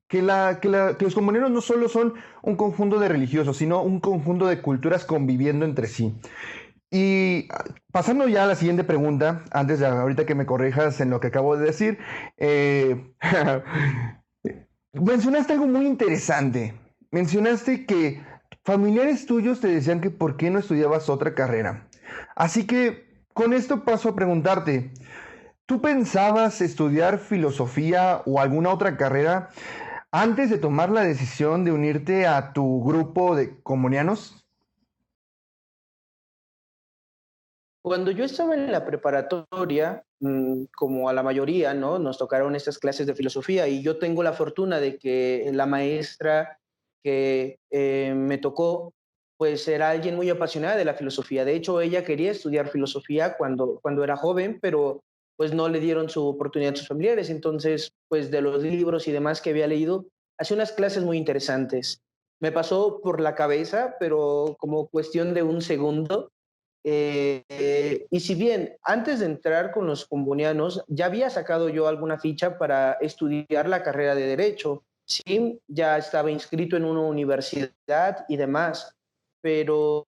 que los combonianos no solo son un conjunto de religiosos, sino un conjunto de culturas conviviendo entre sí. Y pasando ya a la siguiente pregunta, antes de ahorita que me corrijas en lo que acabo de decir, eh, mencionaste algo muy interesante. Mencionaste que familiares tuyos te decían que por qué no estudiabas otra carrera. Así que con esto paso a preguntarte, ¿tú pensabas estudiar filosofía o alguna otra carrera antes de tomar la decisión de unirte a tu grupo de comunianos? Cuando yo estaba en la preparatoria, como a la mayoría, ¿no? Nos tocaron estas clases de filosofía y yo tengo la fortuna de que la maestra que me tocó, pues era alguien muy apasionada de la filosofía. De hecho, ella quería estudiar filosofía cuando era joven, pero pues no le dieron su oportunidad a sus familiares. Entonces, pues de los libros y demás que había leído, hacía unas clases muy interesantes. Me pasó por la cabeza, pero como cuestión de un segundo, y si bien antes de entrar con los combonianos ya había sacado yo alguna ficha para estudiar la carrera de Derecho, sí, ya estaba inscrito en una universidad y demás, pero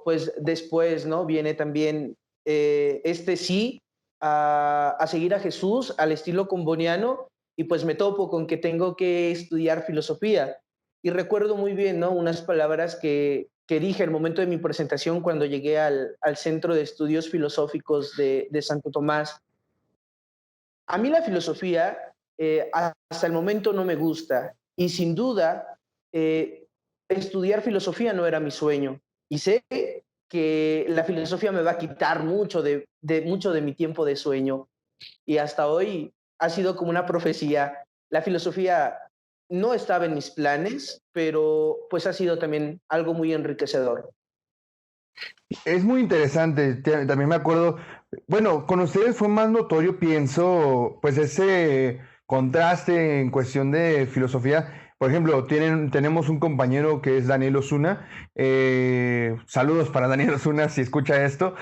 pues después, ¿no? Viene también este sí a seguir a Jesús al estilo comboniano y pues me topo con que tengo que estudiar filosofía. Y recuerdo muy bien, ¿no? Unas palabras que dije al momento de mi presentación cuando llegué al Centro de Estudios Filosóficos de Santo Tomás. A mí la filosofía hasta el momento no me gusta y sin duda eh, estudiar filosofía no era mi sueño. Y sé que la filosofía me va a quitar mucho de mi tiempo de sueño. Y hasta hoy ha sido como una profecía. La filosofía no estaba en mis planes, pero pues ha sido también algo muy enriquecedor. Es muy interesante. También me acuerdo, bueno, con ustedes fue más notorio, pienso, pues ese contraste en cuestión de filosofía. Por ejemplo, tenemos un compañero que es Daniel Osuna. Saludos para Daniel Osuna si escucha esto,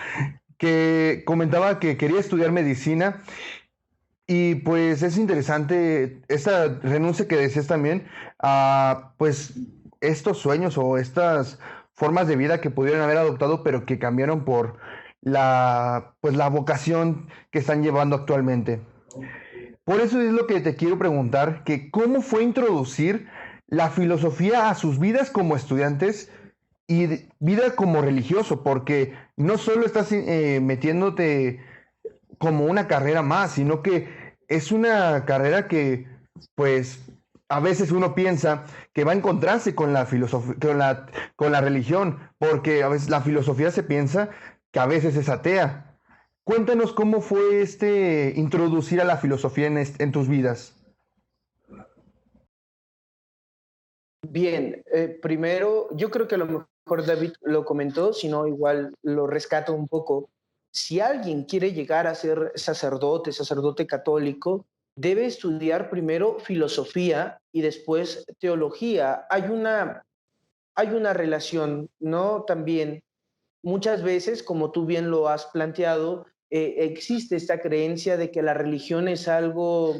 que comentaba que quería estudiar medicina. Y pues es interesante esta renuncia que decías también a pues estos sueños o estas formas de vida que pudieron haber adoptado pero que cambiaron por la vocación que están llevando actualmente. Por eso es lo que te quiero preguntar, que cómo fue introducir la filosofía a sus vidas como estudiantes y vida como religioso, porque no solo estás metiéndote como una carrera más, sino que es una carrera que, pues, a veces uno piensa que va a encontrarse con la filosofía, con la religión, porque a veces la filosofía se piensa que a veces es atea. Cuéntanos cómo fue introducir a la filosofía en tus vidas. Bien, primero, yo creo que a lo mejor David lo comentó, si no, igual lo rescato un poco. Si alguien quiere llegar a ser sacerdote católico, debe estudiar primero filosofía y después teología. Hay una relación, ¿no? También muchas veces, como tú bien lo has planteado, existe esta creencia de que la religión es algo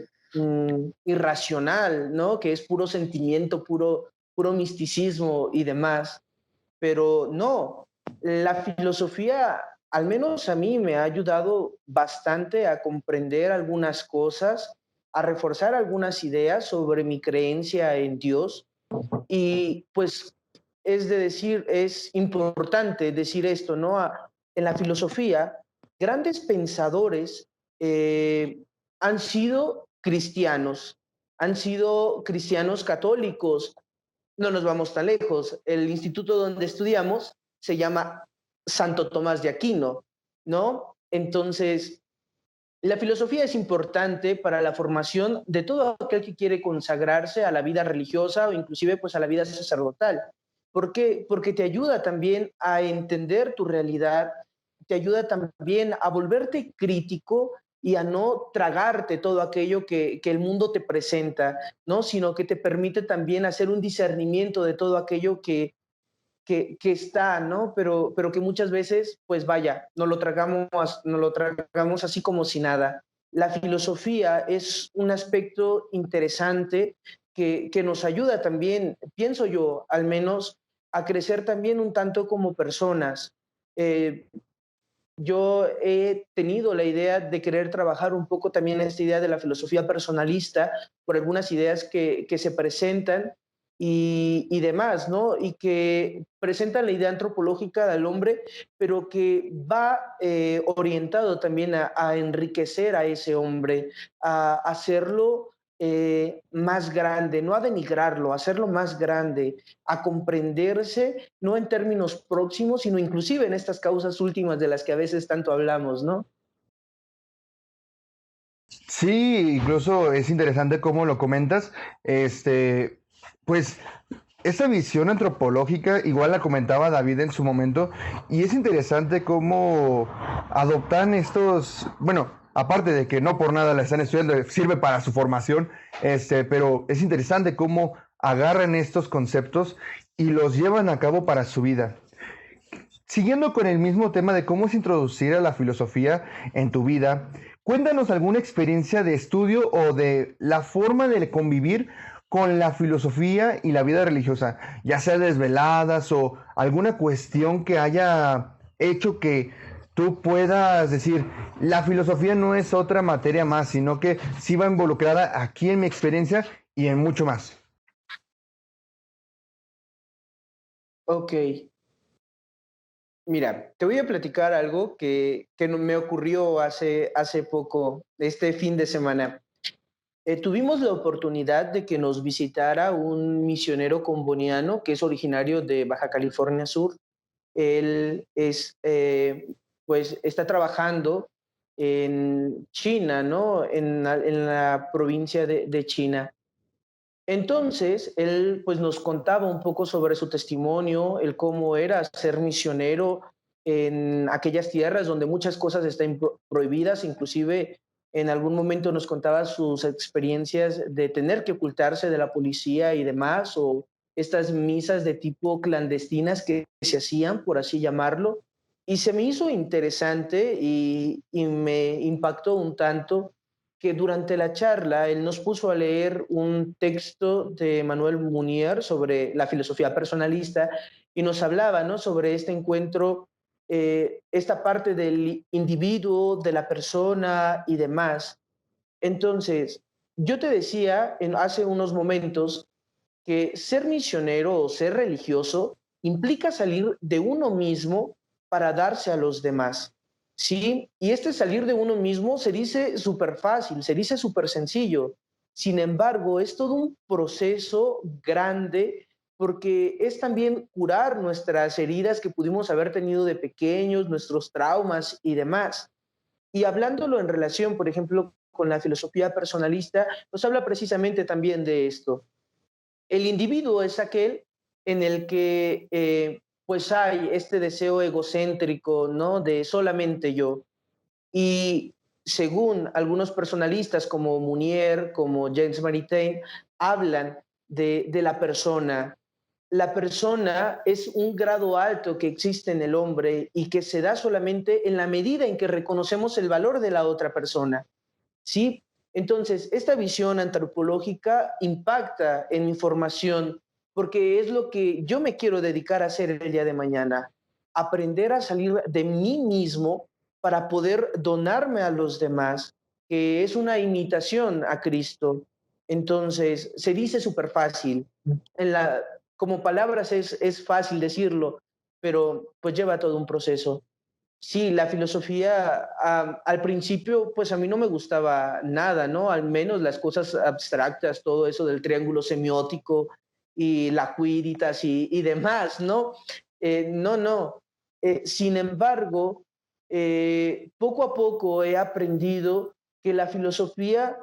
irracional, ¿no? Que es puro sentimiento, puro misticismo y demás. Pero no, la filosofía, al menos a mí, me ha ayudado bastante a comprender algunas cosas, a reforzar algunas ideas sobre mi creencia en Dios y pues es de decir, es importante decir esto, ¿no? En la filosofía, grandes pensadores eh, han sido cristianos católicos. No nos vamos tan lejos. El instituto donde estudiamos se llama Santo Tomás de Aquino, ¿no? Entonces, la filosofía es importante para la formación de todo aquel que quiere consagrarse a la vida religiosa o inclusive pues a la vida sacerdotal. ¿Por qué? Porque te ayuda también a entender tu realidad, te ayuda también a volverte crítico y a no tragarte todo aquello que el mundo te presenta, ¿no? Sino que te permite también hacer un discernimiento de todo aquello que está, ¿no? Pero que muchas veces, pues vaya, no lo tragamos así como si nada. La filosofía es un aspecto interesante que nos ayuda también, pienso yo, al menos, a crecer también un tanto como personas. Eh, yo he tenido la idea de querer trabajar un poco también esta idea de la filosofía personalista por algunas ideas que se presentan y demás, ¿no? Y que presentan la idea antropológica del hombre, pero que va orientado también a enriquecer a ese hombre, a hacerlo más grande, no a denigrarlo, a hacerlo más grande, a comprenderse, no en términos próximos, sino inclusive en estas causas últimas de las que a veces tanto hablamos, ¿no? Sí, incluso es interesante cómo lo comentas. Pues esta visión antropológica, igual la comentaba David en su momento, y es interesante cómo adoptan bueno, aparte de que no por nada la están estudiando, sirve para su formación, pero es interesante cómo agarran estos conceptos y los llevan a cabo para su vida. Siguiendo con el mismo tema de cómo es introducir a la filosofía en tu vida, cuéntanos alguna experiencia de estudio o de la forma de convivir con la filosofía y la vida religiosa, ya sea desveladas o alguna cuestión que haya hecho que tú puedas decir, la filosofía no es otra materia más, sino que sí va involucrada aquí en mi experiencia y en mucho más. Ok, mira, te voy a platicar algo que me ocurrió hace poco, este fin de semana. tuvimos la oportunidad de que nos visitara un misionero comboniano que es originario de Baja California Sur. Él pues está trabajando en China, ¿no? En la provincia de China. Entonces, él pues nos contaba un poco sobre su testimonio, el cómo era ser misionero en aquellas tierras donde muchas cosas están prohibidas, inclusive en algún momento nos contaba sus experiencias de tener que ocultarse de la policía y demás, o estas misas de tipo clandestinas que se hacían, por así llamarlo, y se me hizo interesante y me impactó un tanto que durante la charla él nos puso a leer un texto de Manuel Munier sobre la filosofía personalista y nos hablaba, ¿no?, sobre este encuentro, esta parte del individuo, de la persona y demás. Entonces, yo te decía hace unos momentos que ser misionero o ser religioso implica salir de uno mismo para darse a los demás. ¿Sí? Y este salir de uno mismo se dice súper fácil, se dice súper sencillo. Sin embargo, es todo un proceso grande porque es también curar nuestras heridas que pudimos haber tenido de pequeños, nuestros traumas y demás. Y hablándolo en relación, por ejemplo, con la filosofía personalista, nos habla precisamente también de esto. El individuo es aquel en el que pues hay este deseo egocéntrico, ¿no? De solamente yo. Y según algunos personalistas como Munier, como James Maritain, hablan de la persona es un grado alto que existe en el hombre y que se da solamente en la medida en que reconocemos el valor de la otra persona. ¿Sí? Entonces, esta visión antropológica impacta en mi formación porque es lo que yo me quiero dedicar a hacer el día de mañana, aprender a salir de mí mismo para poder donarme a los demás, que es una imitación a Cristo. Entonces, se dice súper fácil. Como palabras es fácil decirlo, pero pues lleva todo un proceso. Sí, la filosofía al principio, pues a mí no me gustaba nada, ¿no? Al menos las cosas abstractas, todo eso del triángulo semiótico y la Quidditch y demás, ¿no? No. Sin embargo, poco a poco he aprendido que la filosofía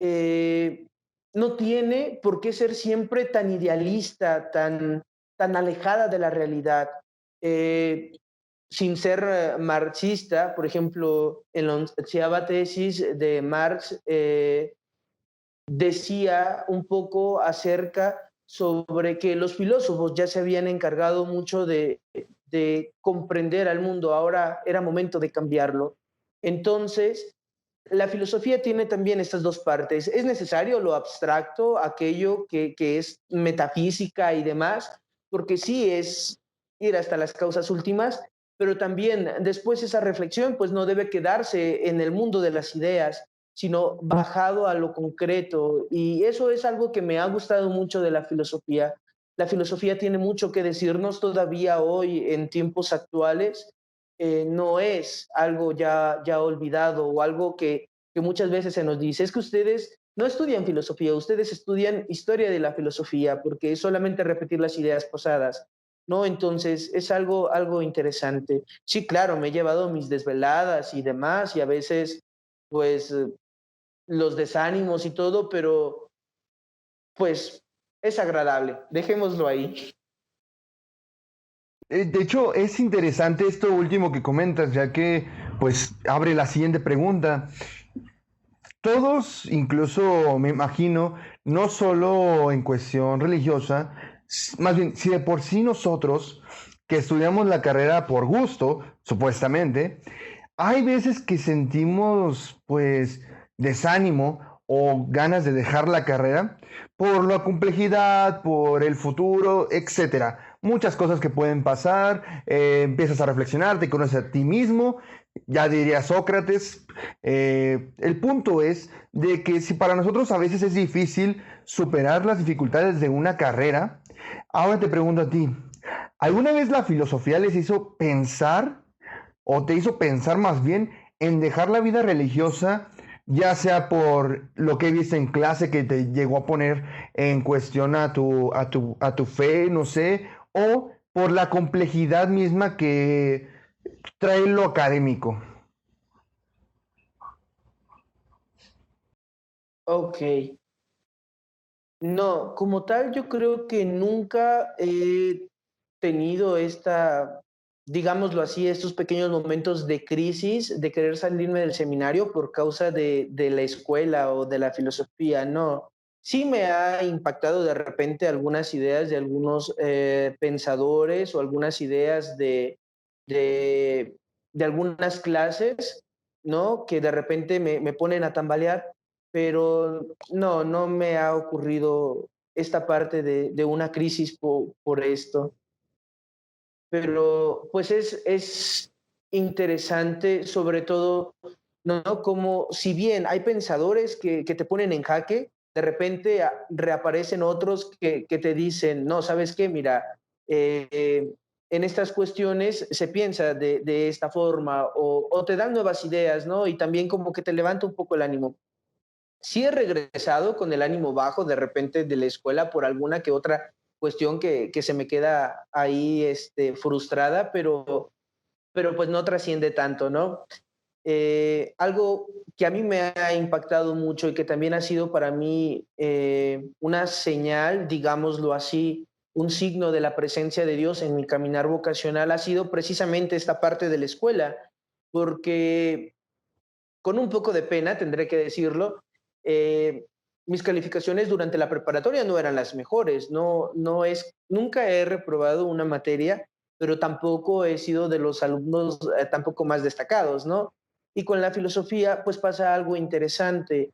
eh, no tiene por qué ser siempre tan idealista, tan alejada de la realidad. Eh, Sin ser marxista, por ejemplo, en la onceava tesis de Marx decía un poco acerca sobre que los filósofos ya se habían encargado mucho de comprender al mundo, ahora era momento de cambiarlo. Entonces, la filosofía tiene también estas dos partes. Es necesario lo abstracto, aquello que es metafísica y demás, porque sí es ir hasta las causas últimas, pero también después esa reflexión pues no debe quedarse en el mundo de las ideas, sino bajado a lo concreto. Y eso es algo que me ha gustado mucho de la filosofía. La filosofía tiene mucho que decirnos todavía hoy en tiempos actuales. No es algo ya olvidado o algo que muchas veces se nos dice. Es que ustedes no estudian filosofía, ustedes estudian historia de la filosofía porque es solamente repetir las ideas pasadas. ¿No? Entonces es algo interesante. Sí, claro, me he llevado mis desveladas y demás y a veces pues los desánimos y todo, pero pues es agradable. Dejémoslo ahí. De hecho, es interesante esto último que comentas, ya que pues abre la siguiente pregunta. Todos, incluso me imagino, no solo en cuestión religiosa, más bien, si de por sí nosotros, que estudiamos la carrera por gusto, supuestamente, hay veces que sentimos, pues, desánimo o ganas de dejar la carrera por la complejidad, por el futuro, etcétera. Muchas cosas que pueden pasar, empiezas a reflexionar, te conoces a ti mismo, ya diría Sócrates. El punto es de que si para nosotros a veces es difícil superar las dificultades de una carrera, ahora te pregunto a ti, ¿alguna vez la filosofía les hizo pensar o te hizo pensar más bien en dejar la vida religiosa ya sea por lo que viste en clase que te llegó a poner en cuestión a tu fe, no sé, o por la complejidad misma que trae lo académico. Ok. No, como tal, yo creo que nunca he tenido digámoslo así, estos pequeños momentos de crisis, de querer salirme del seminario por causa de la escuela o de la filosofía, no. Sí me ha impactado de repente algunas ideas de algunos pensadores o algunas ideas de, de algunas clases, ¿no? Que de repente me ponen a tambalear, pero no, no me ha ocurrido esta parte de una crisis por esto. Pero pues es interesante, sobre todo, ¿no? Como si bien hay pensadores que te ponen en jaque, de repente reaparecen otros que te dicen, no, ¿sabes qué? Mira, en estas cuestiones se piensa de esta forma o te dan nuevas ideas, ¿no? Y también como que te levanta un poco el ánimo. Sí he regresado con el ánimo bajo de repente de la escuela por alguna que otra cuestión que se me queda ahí frustrada, pero pues no trasciende tanto, ¿no? Algo que a mí me ha impactado mucho y que también ha sido para mí una señal, digámoslo así, un signo de la presencia de Dios en mi caminar vocacional ha sido precisamente esta parte de la escuela, porque con un poco de pena, tendré que decirlo, mis calificaciones durante la preparatoria no eran las mejores. Nunca he reprobado una materia, pero tampoco he sido de los alumnos tampoco más destacados, ¿no? Y con la filosofía, pues pasa algo interesante.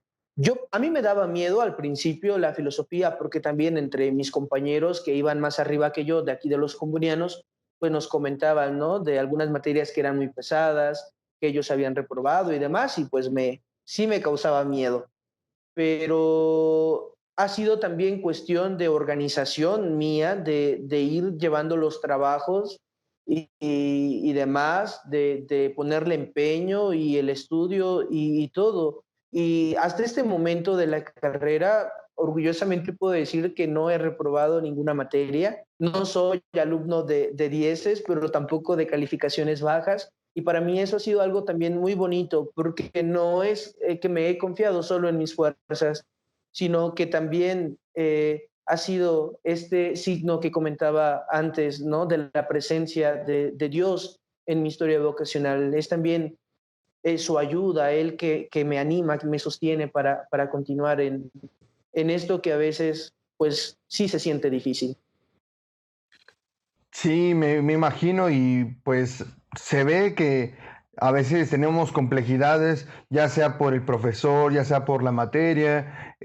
A mí me daba miedo al principio la filosofía, porque también entre mis compañeros que iban más arriba que yo, de aquí de los comunianos, pues nos comentaban, ¿no? De algunas materias que eran muy pesadas, que ellos habían reprobado y demás, y pues sí me causaba miedo. Pero ha sido también cuestión de organización mía, de ir llevando los trabajos y demás, de ponerle empeño y el estudio y todo. Y hasta este momento de la carrera, orgullosamente puedo decir que no he reprobado ninguna materia. No soy alumno de dieces, pero tampoco de calificaciones bajas. Y para mí eso ha sido algo también muy bonito, porque no es que me he confiado solo en mis fuerzas, sino que también ha sido este signo que comentaba antes, ¿no? De la presencia de Dios en mi historia vocacional. Es también su ayuda, Él que me anima, que me sostiene para continuar en esto que a veces, pues sí se siente difícil. Sí, me imagino y pues se ve que a veces tenemos complejidades, ya sea por el profesor, ya sea por la materia.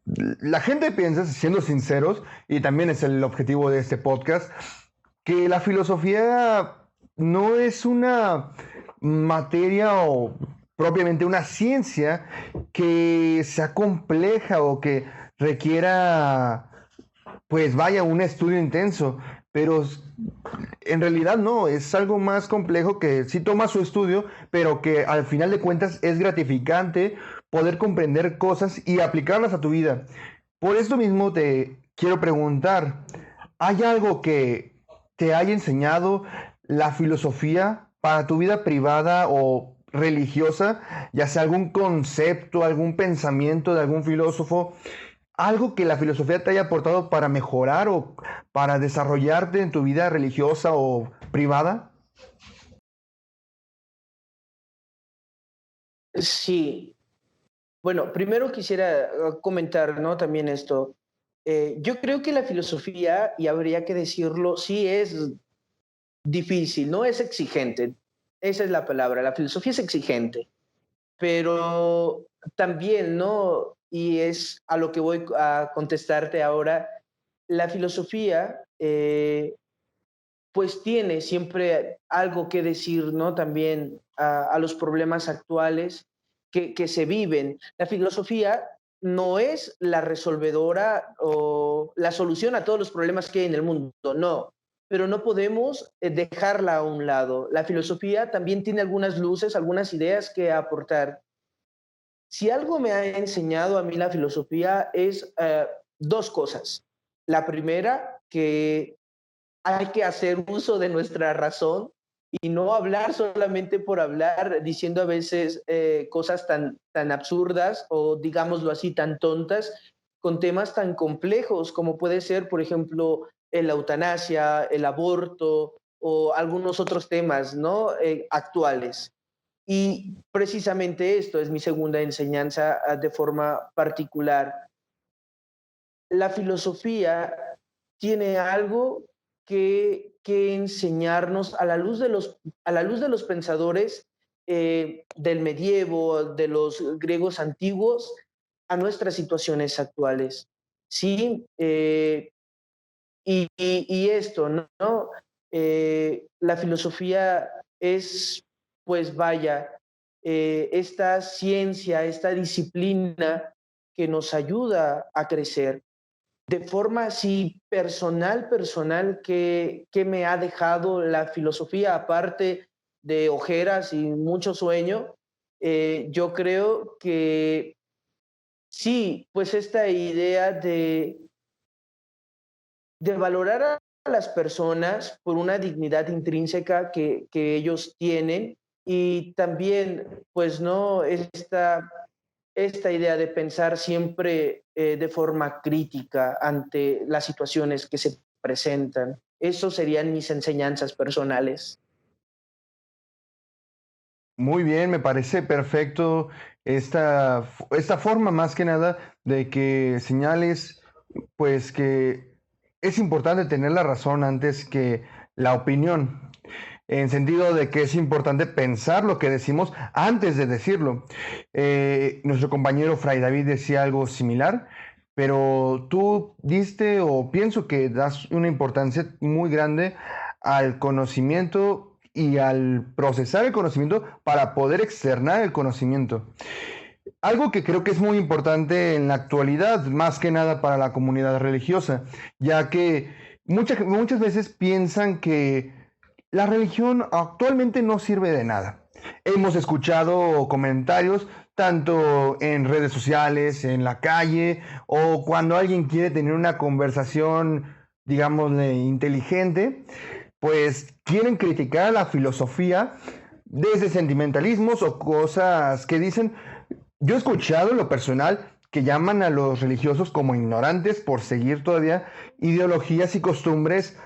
La gente piensa, siendo sinceros, y también es el objetivo de este podcast, que la filosofía no es una materia o propiamente una ciencia que sea compleja o que requiera, pues vaya, un estudio intenso, pero en realidad no, es algo más complejo que sí toma su estudio, pero que al final de cuentas es gratificante poder comprender cosas y aplicarlas a tu vida. Por esto mismo te quiero preguntar, ¿hay algo que te haya enseñado la filosofía para tu vida privada o religiosa, ya sea algún concepto, algún pensamiento de algún filósofo, algo que la filosofía te haya aportado para mejorar o para desarrollarte en tu vida religiosa o privada? Sí, bueno, primero quisiera comentar, ¿no? También esto. Yo creo que la filosofía, y habría que decirlo, sí es difícil, no es exigente. Esa es la palabra. La filosofía es exigente, pero también, ¿no? Y es a lo que voy a contestarte ahora. La filosofía, pues tiene siempre algo que decir, ¿no? También a los problemas actuales que se viven. La filosofía no es la resolvedora o la solución a todos los problemas que hay en el mundo, no, pero no podemos dejarla a un lado. La filosofía también tiene algunas luces, algunas ideas que aportar. Si algo me ha enseñado a mí la filosofía es dos cosas. La primera, que hay que hacer uso de nuestra razón y no hablar solamente por hablar, diciendo a veces cosas tan absurdas o digámoslo así, tan tontas, con temas tan complejos como puede ser, por ejemplo, la eutanasia, el aborto o algunos otros temas, ¿no? Actuales. Y precisamente esto es mi segunda enseñanza de forma particular. La filosofía tiene algo que enseñarnos a la luz de los pensadores del medievo, de los griegos antiguos, a nuestras situaciones actuales. Sí, y esto, ¿no? La filosofía es, pues vaya, esta ciencia, esta disciplina que nos ayuda a crecer de forma así personal, que me ha dejado la filosofía, aparte de ojeras y mucho sueño. Yo creo que sí, pues esta idea de valorar a las personas por una dignidad intrínseca que ellos tienen y también, pues, no, esta idea de pensar siempre de forma crítica ante las situaciones que se presentan. Eso serían mis enseñanzas personales. Muy bien, me parece perfecto esta forma más que nada de que señales, pues que es importante tener la razón antes que la opinión, en sentido de que es importante pensar lo que decimos antes de decirlo. Nuestro compañero Fray David decía algo similar, pero tú diste o pienso que das una importancia muy grande al conocimiento y al procesar el conocimiento para poder externar el conocimiento. Algo que creo que es muy importante en la actualidad, más que nada para la comunidad religiosa, ya que muchas veces piensan que la religión actualmente no sirve de nada. Hemos escuchado comentarios tanto en redes sociales, en la calle, o cuando alguien quiere tener una conversación, digámosle, inteligente, pues quieren criticar a la filosofía desde sentimentalismos o cosas que dicen. Yo he escuchado en lo personal que llaman a los religiosos como ignorantes por seguir todavía ideologías y costumbres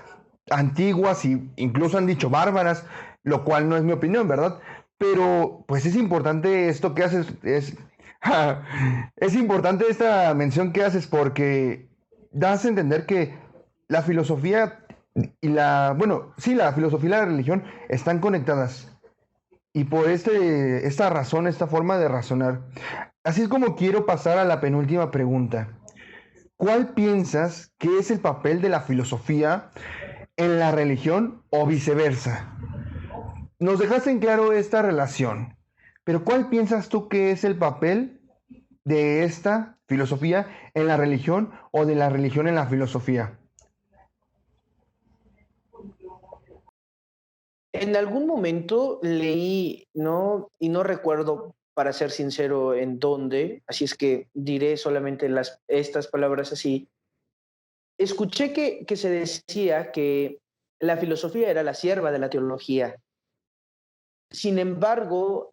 antiguas y incluso han dicho bárbaras, lo cual no es mi opinión, ¿verdad? Pero pues es importante esto que haces, es importante esta mención que haces porque das a entender que la filosofía bueno, sí, la filosofía y la religión están conectadas. Y por esta razón, esta forma de razonar. Así es como quiero pasar a la penúltima pregunta. ¿Cuál piensas que es el papel de la filosofía en la religión o viceversa? Nos dejaste en claro esta relación, pero ¿cuál piensas tú que es el papel de esta filosofía en la religión o de la religión en la filosofía? En algún momento leí, ¿no? Y no recuerdo, para ser sincero, en dónde, así es que diré solamente estas palabras así. Escuché que se decía que la filosofía era la sierva de la teología. Sin embargo,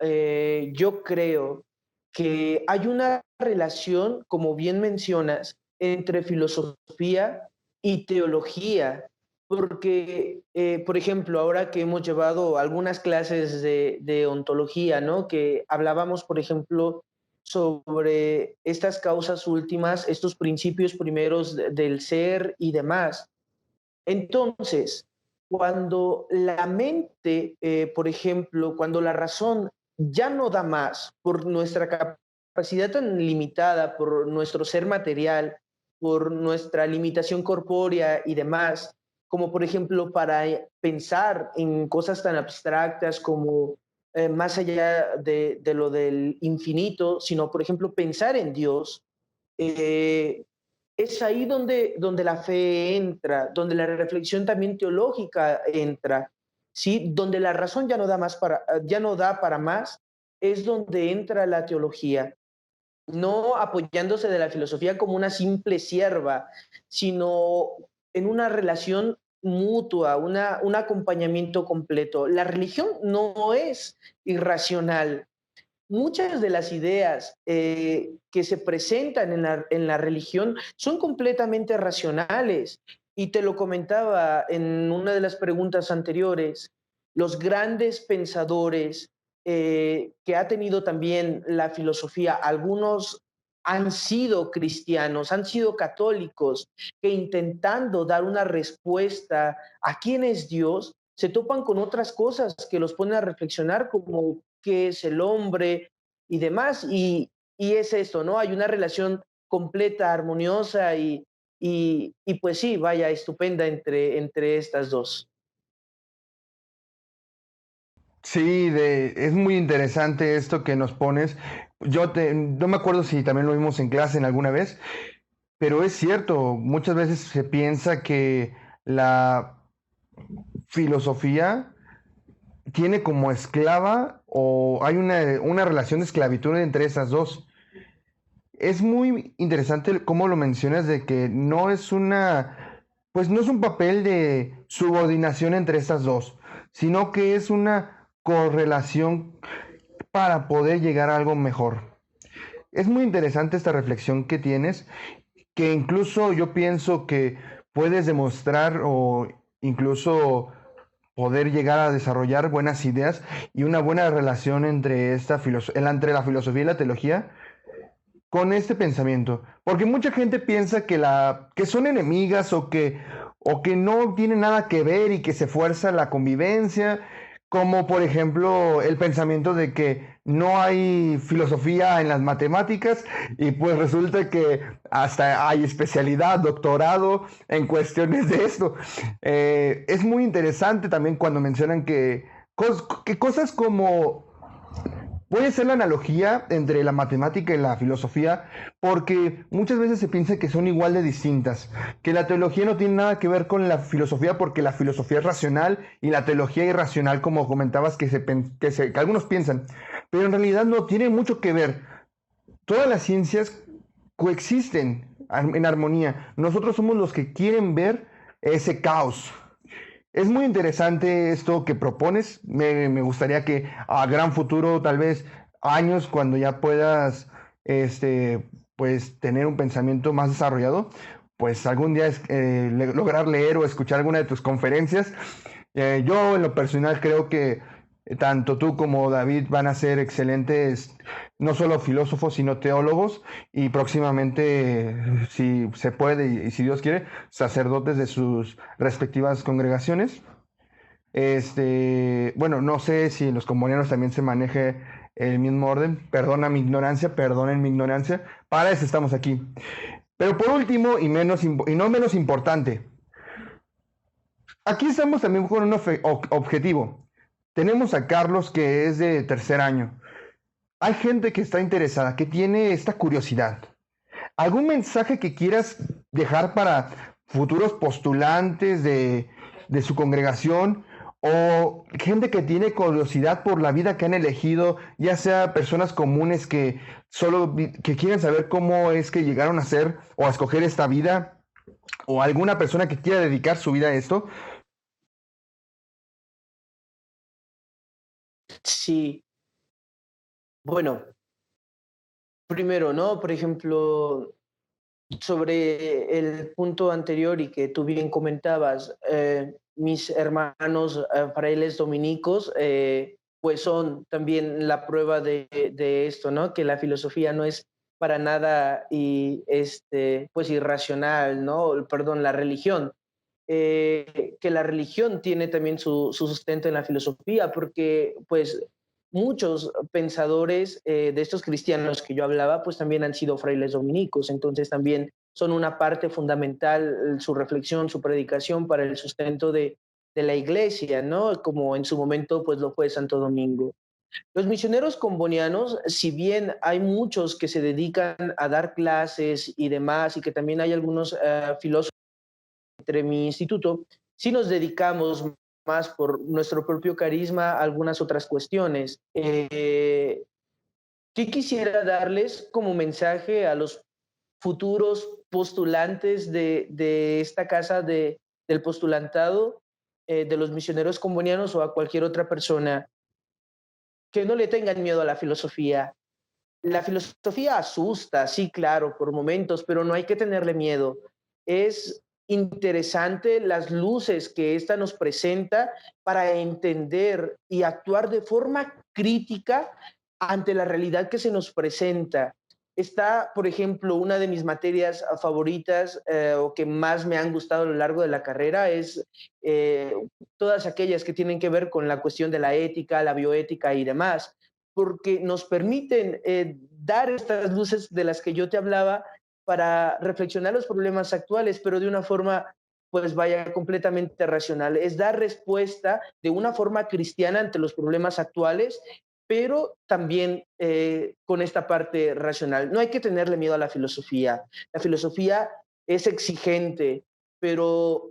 yo creo que hay una relación, como bien mencionas, entre filosofía y teología, porque, por ejemplo, ahora que hemos llevado algunas clases de ontología, ¿no? Que hablábamos, por ejemplo, sobre estas causas últimas, estos principios primeros del ser y demás. Entonces, cuando la mente, por ejemplo, cuando la razón ya no da más por nuestra capacidad tan limitada, por nuestro ser material, por nuestra limitación corpórea y demás, como por ejemplo para pensar en cosas tan abstractas como más allá de lo del infinito, sino por ejemplo pensar en Dios, eh, es ahí donde la fe entra, donde la reflexión también teológica entra, ¿sí? Donde la razón ya no da para más, es donde entra la teología. no apoyándose de la filosofía como una simple sierva, sino en una relación mutua, un acompañamiento completo. La religión no es irracional. Muchas de las ideas que se presentan en la religión son completamente racionales. Y te lo comentaba en una de las preguntas anteriores, los grandes pensadores que ha tenido también la filosofía, algunos han sido cristianos, han sido católicos, que intentando dar una respuesta a quién es Dios, se topan con otras cosas que los ponen a reflexionar como qué es el hombre y demás. Y es esto, ¿no? Hay una relación completa, armoniosa y pues sí, vaya, estupenda entre estas dos. Sí, es muy interesante esto que nos pones. No me acuerdo si también lo vimos en clase en alguna vez, pero es cierto, muchas veces se piensa que la filosofía tiene como esclava o hay una relación de esclavitud entre esas dos. Es muy interesante cómo lo mencionas de que no es pues no es un papel de subordinación entre estas dos, sino que es una correlación para poder llegar a algo mejor. Es muy interesante esta reflexión que tienes, que incluso yo pienso que puedes demostrar o incluso poder llegar a desarrollar buenas ideas y una buena relación entre la filosofía y la teología con este pensamiento. Porque mucha gente piensa que son enemigas o que no tienen nada que ver y que se fuerza la convivencia, como por ejemplo el pensamiento de que no hay filosofía en las matemáticas y pues resulta que hasta hay especialidad, doctorado en cuestiones de esto. Es muy interesante también cuando mencionan que cosas como puede ser la analogía entre la matemática y la filosofía, porque muchas veces se piensa que son igual de distintas, que la teología no tiene nada que ver con la filosofía porque la filosofía es racional y la teología es irracional, como comentabas que algunos piensan, pero en realidad no tiene mucho que ver. Todas las ciencias coexisten en armonía. Nosotros somos los que quieren ver ese caos. Es muy interesante esto que propones. Me gustaría que a gran futuro, tal vez años, cuando ya puedas pues, tener un pensamiento más desarrollado, pues algún día lograr leer o escuchar alguna de tus conferencias. Yo en lo personal creo que tanto tú como David van a ser excelentes, no solo filósofos, sino teólogos y próximamente, si se puede y si Dios quiere, sacerdotes de sus respectivas congregaciones. Bueno, no sé si en los comunianos también se maneje el mismo orden. Perdonen mi ignorancia. Para eso estamos aquí. Pero por último, y no menos importante, aquí estamos también con un objetivo. Tenemos a Carlos que es de tercer año. Hay gente que está interesada, que tiene esta curiosidad. ¿Algún mensaje que quieras dejar para futuros postulantes de su congregación o gente que tiene curiosidad por la vida que han elegido, ya sea personas comunes que quieren saber cómo es que llegaron a ser o a escoger esta vida, o alguna persona que quiera dedicar su vida a esto? Sí, bueno, primero, ¿no? Por ejemplo, sobre el punto anterior y que tú bien comentabas, mis hermanos frailes dominicos, pues son también la prueba de esto, ¿no? Que la filosofía no es para nada pues irracional, ¿no? Perdón, la religión. Que la religión tiene también su sustento en la filosofía, porque pues muchos pensadores de estos cristianos que yo hablaba, pues también han sido frailes dominicos, entonces también son una parte fundamental su reflexión, su predicación para el sustento de la iglesia, ¿no? Como en su momento pues lo fue Santo Domingo. Los misioneros combonianos, si bien hay muchos que se dedican a dar clases y demás, y que también hay algunos filósofos entre mi instituto, sí nos dedicamos más por nuestro propio carisma a algunas otras cuestiones. ¿Qué quisiera darles como mensaje a los futuros postulantes de esta casa del postulantado, de los misioneros combonianos o a cualquier otra persona? Que no le tengan miedo a la filosofía. La filosofía asusta, sí, claro, por momentos, pero no hay que tenerle miedo. Es interesante las luces que ésta nos presenta para entender y actuar de forma crítica ante la realidad que se nos presenta. Está, por ejemplo, una de mis materias favoritas o que más me han gustado a lo largo de la carrera es eh, todas aquellas que tienen que ver con la cuestión de la ética, la bioética y demás, porque nos permiten dar estas luces de las que yo te hablaba para reflexionar los problemas actuales, pero de una forma, pues vaya, completamente racional. Es dar respuesta de una forma cristiana ante los problemas actuales, pero también con esta parte racional. No hay que tenerle miedo a la filosofía. La filosofía es exigente, pero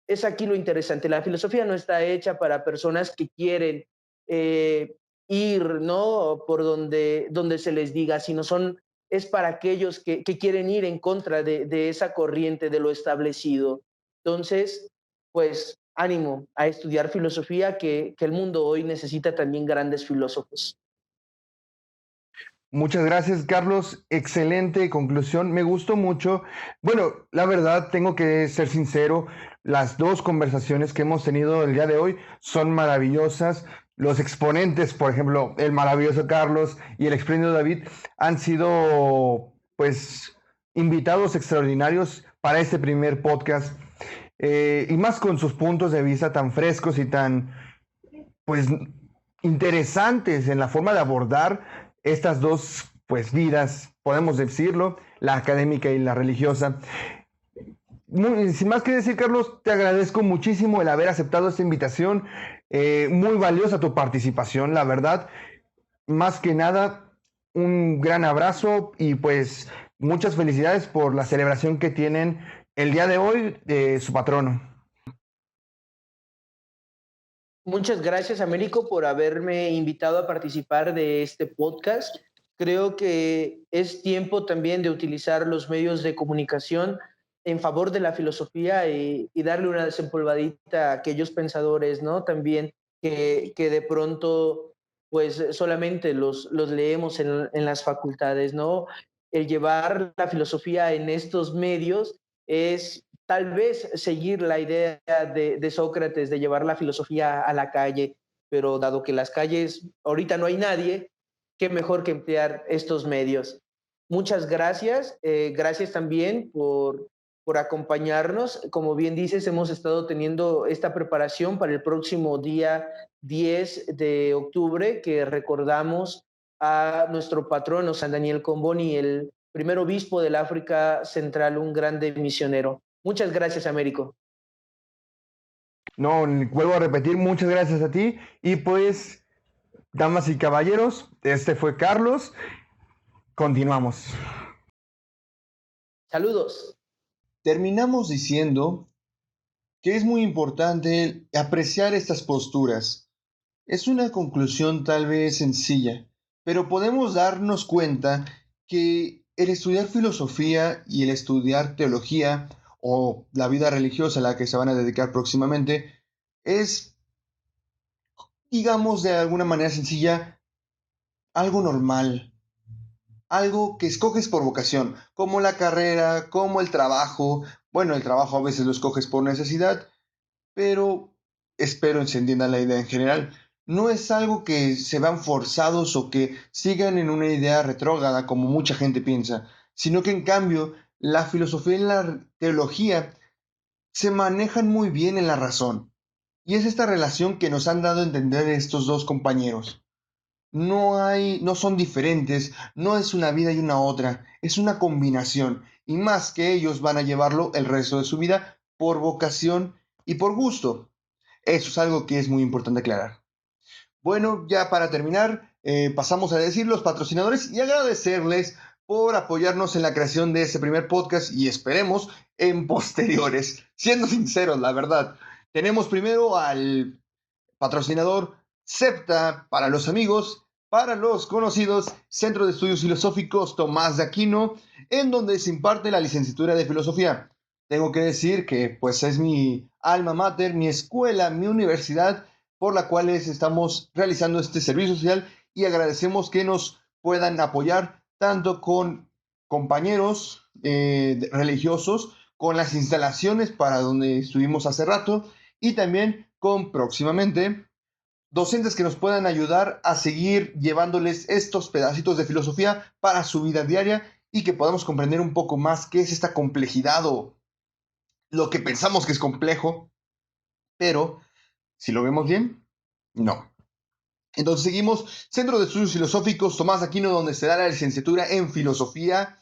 es aquí lo interesante. La filosofía no está hecha para personas que quieren ir, ¿no? Por donde se les diga, sino es para aquellos que quieren ir en contra de esa corriente de lo establecido. Entonces, pues ánimo a estudiar filosofía, que el mundo hoy necesita también grandes filósofos. Muchas gracias, Carlos. Excelente conclusión. Me gustó mucho. Bueno, la verdad, tengo que ser sincero. Las dos conversaciones que hemos tenido el día de hoy son maravillosas. Los exponentes, por ejemplo, el maravilloso Carlos y el espléndido David, han sido, pues, invitados extraordinarios para este primer podcast. Y más con sus puntos de vista tan frescos y tan, pues, interesantes en la forma de abordar estas dos, pues, vidas, podemos decirlo, la académica y la religiosa. Sin más que decir, Carlos, te agradezco muchísimo el haber aceptado esta invitación. Muy valiosa tu participación, la verdad. Más que nada, un gran abrazo y pues muchas felicidades por la celebración que tienen el día de hoy de su patrono. Muchas gracias, Américo, por haberme invitado a participar de este podcast. Creo que es tiempo también de utilizar los medios de comunicación en favor de la filosofía y darle una desempolvadita a aquellos pensadores, ¿no? También que de pronto, pues solamente los leemos en las facultades, ¿no? El llevar la filosofía en estos medios es tal vez seguir la idea de Sócrates de llevar la filosofía a la calle, pero dado que las calles ahorita no hay nadie, qué mejor que emplear estos medios. Muchas gracias, gracias también por acompañarnos. Como bien dices, hemos estado teniendo esta preparación para el próximo día 10 de octubre, que recordamos a nuestro patrono San Daniel Comboni, el primer obispo del África Central, un grande misionero. Muchas gracias, Américo. No, vuelvo a repetir, muchas gracias a ti. Y pues, damas y caballeros, este fue Carlos. Continuamos. Saludos. Terminamos diciendo que es muy importante apreciar estas posturas. Es una conclusión tal vez sencilla, pero podemos darnos cuenta que el estudiar filosofía y el estudiar teología o la vida religiosa a la que se van a dedicar próximamente es, digamos de alguna manera sencilla, algo normal, algo que escoges por vocación, como la carrera, como el trabajo. Bueno, el trabajo a veces lo escoges por necesidad, pero espero se entienda la idea en general. No es algo que se vean forzados o que sigan en una idea retrógrada como mucha gente piensa, sino que en cambio la filosofía y la teología se manejan muy bien en la razón. Y es esta relación que nos han dado a entender estos dos compañeros. No son diferentes, no es una vida y una otra, es una combinación. Y más que ellos van a llevarlo el resto de su vida por vocación y por gusto. Eso es algo que es muy importante aclarar. Bueno, ya para terminar, pasamos a decir los patrocinadores y agradecerles por apoyarnos en la creación de este primer podcast y esperemos en posteriores. Siendo sinceros, la verdad, tenemos primero al patrocinador Septa para los amigos, para los conocidos Centro de Estudios Filosóficos Tomás de Aquino, en donde se imparte la licenciatura de filosofía. Tengo que decir que pues es mi alma mater, mi escuela, mi universidad, por la cual estamos realizando este servicio social y agradecemos que nos puedan apoyar tanto con compañeros religiosos, con las instalaciones para donde estuvimos hace rato y también con próximamente docentes que nos puedan ayudar a seguir llevándoles estos pedacitos de filosofía para su vida diaria y que podamos comprender un poco más qué es esta complejidad o lo que pensamos que es complejo, pero si lo vemos bien, no. Entonces seguimos Centro de Estudios Filosóficos Tomás de Aquino, donde se da la licenciatura en filosofía.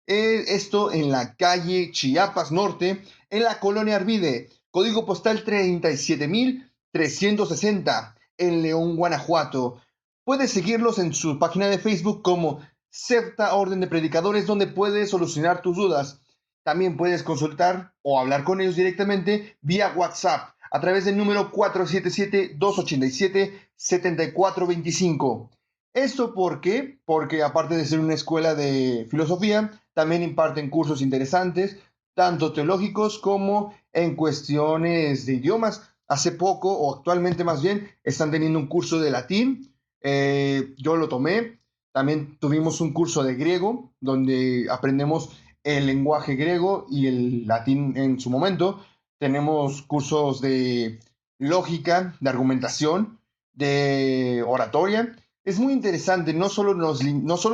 Esto en la calle Chiapas Norte, en la colonia Arvide, código postal 37360, en León, Guanajuato. Puedes seguirlos en su página de Facebook como Septa Orden de Predicadores, donde puedes solucionar tus dudas. También puedes consultar o hablar con ellos directamente vía WhatsApp a través del número 477-287-7425. ¿Esto por qué? Porque aparte de ser una escuela de filosofía, también imparten cursos interesantes, tanto teológicos como en cuestiones de idiomas. Hace poco, o actualmente más bien, están teniendo un curso de latín. Yo lo tomé. También tuvimos un curso de griego, donde aprendemos el lenguaje griego y el latín en su momento. Tenemos cursos de lógica, de argumentación, de oratoria. Es muy interesante, no solo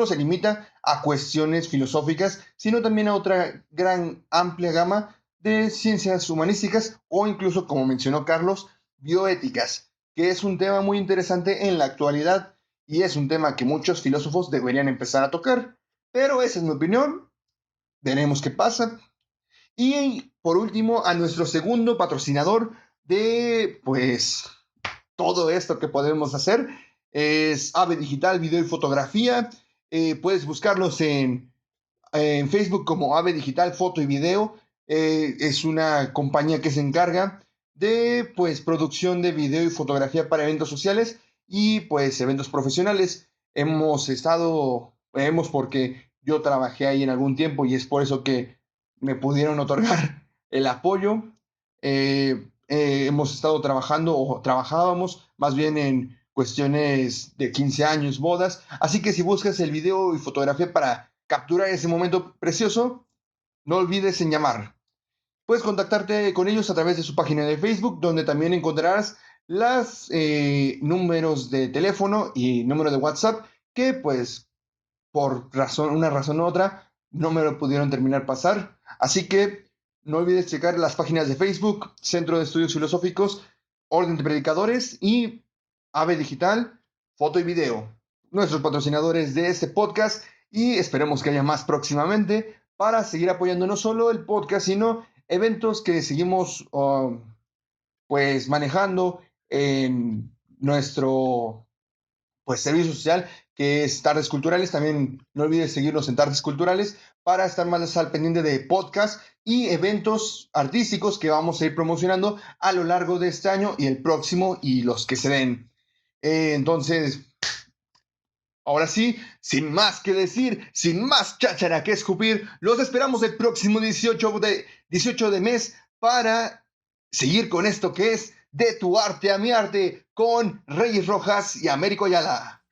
se limita a cuestiones filosóficas, sino también a otra gran amplia gama de ciencias humanísticas o incluso, como mencionó Carlos, bioéticas, que es un tema muy interesante en la actualidad y es un tema que muchos filósofos deberían empezar a tocar. Pero esa es mi opinión, veremos qué pasa. Y por último, a nuestro segundo patrocinador de, pues, todo esto que podemos hacer, es Ave Digital, Video y Fotografía. Puedes buscarlos en Facebook como Ave Digital, Foto y Video. Es una compañía que se encarga de, pues, producción de video y fotografía para eventos sociales y, pues, eventos profesionales. Porque yo trabajé ahí en algún tiempo y es por eso que me pudieron otorgar el apoyo. Hemos estado trabajando o trabajábamos más bien en cuestiones de 15 años, bodas. Así que si buscas el video y fotografía para capturar ese momento precioso, no olvides en llamar. Puedes contactarte con ellos a través de su página de Facebook, donde también encontrarás los números de teléfono y número de WhatsApp que, pues, por una razón u otra, no me lo pudieron terminar pasar. Así que no olvides checar las páginas de Facebook, Centro de Estudios Filosóficos, Orden de Predicadores y Ave Digital, Foto y Video. Nuestros patrocinadores de este podcast y esperemos que haya más próximamente para seguir apoyando no solo el podcast, sino eventos que seguimos pues manejando en nuestro pues servicio social, que es Tardes Culturales. También no olvides seguirnos en Tardes Culturales para estar más al pendiente de podcast y eventos artísticos que vamos a ir promocionando a lo largo de este año y el próximo y los que se den. Entonces, ahora sí, sin más que decir, sin más cháchara que escupir, los esperamos el próximo 18 de mes para seguir con esto que es De tu arte a mi arte con Reyes Rojas y Américo Ayala.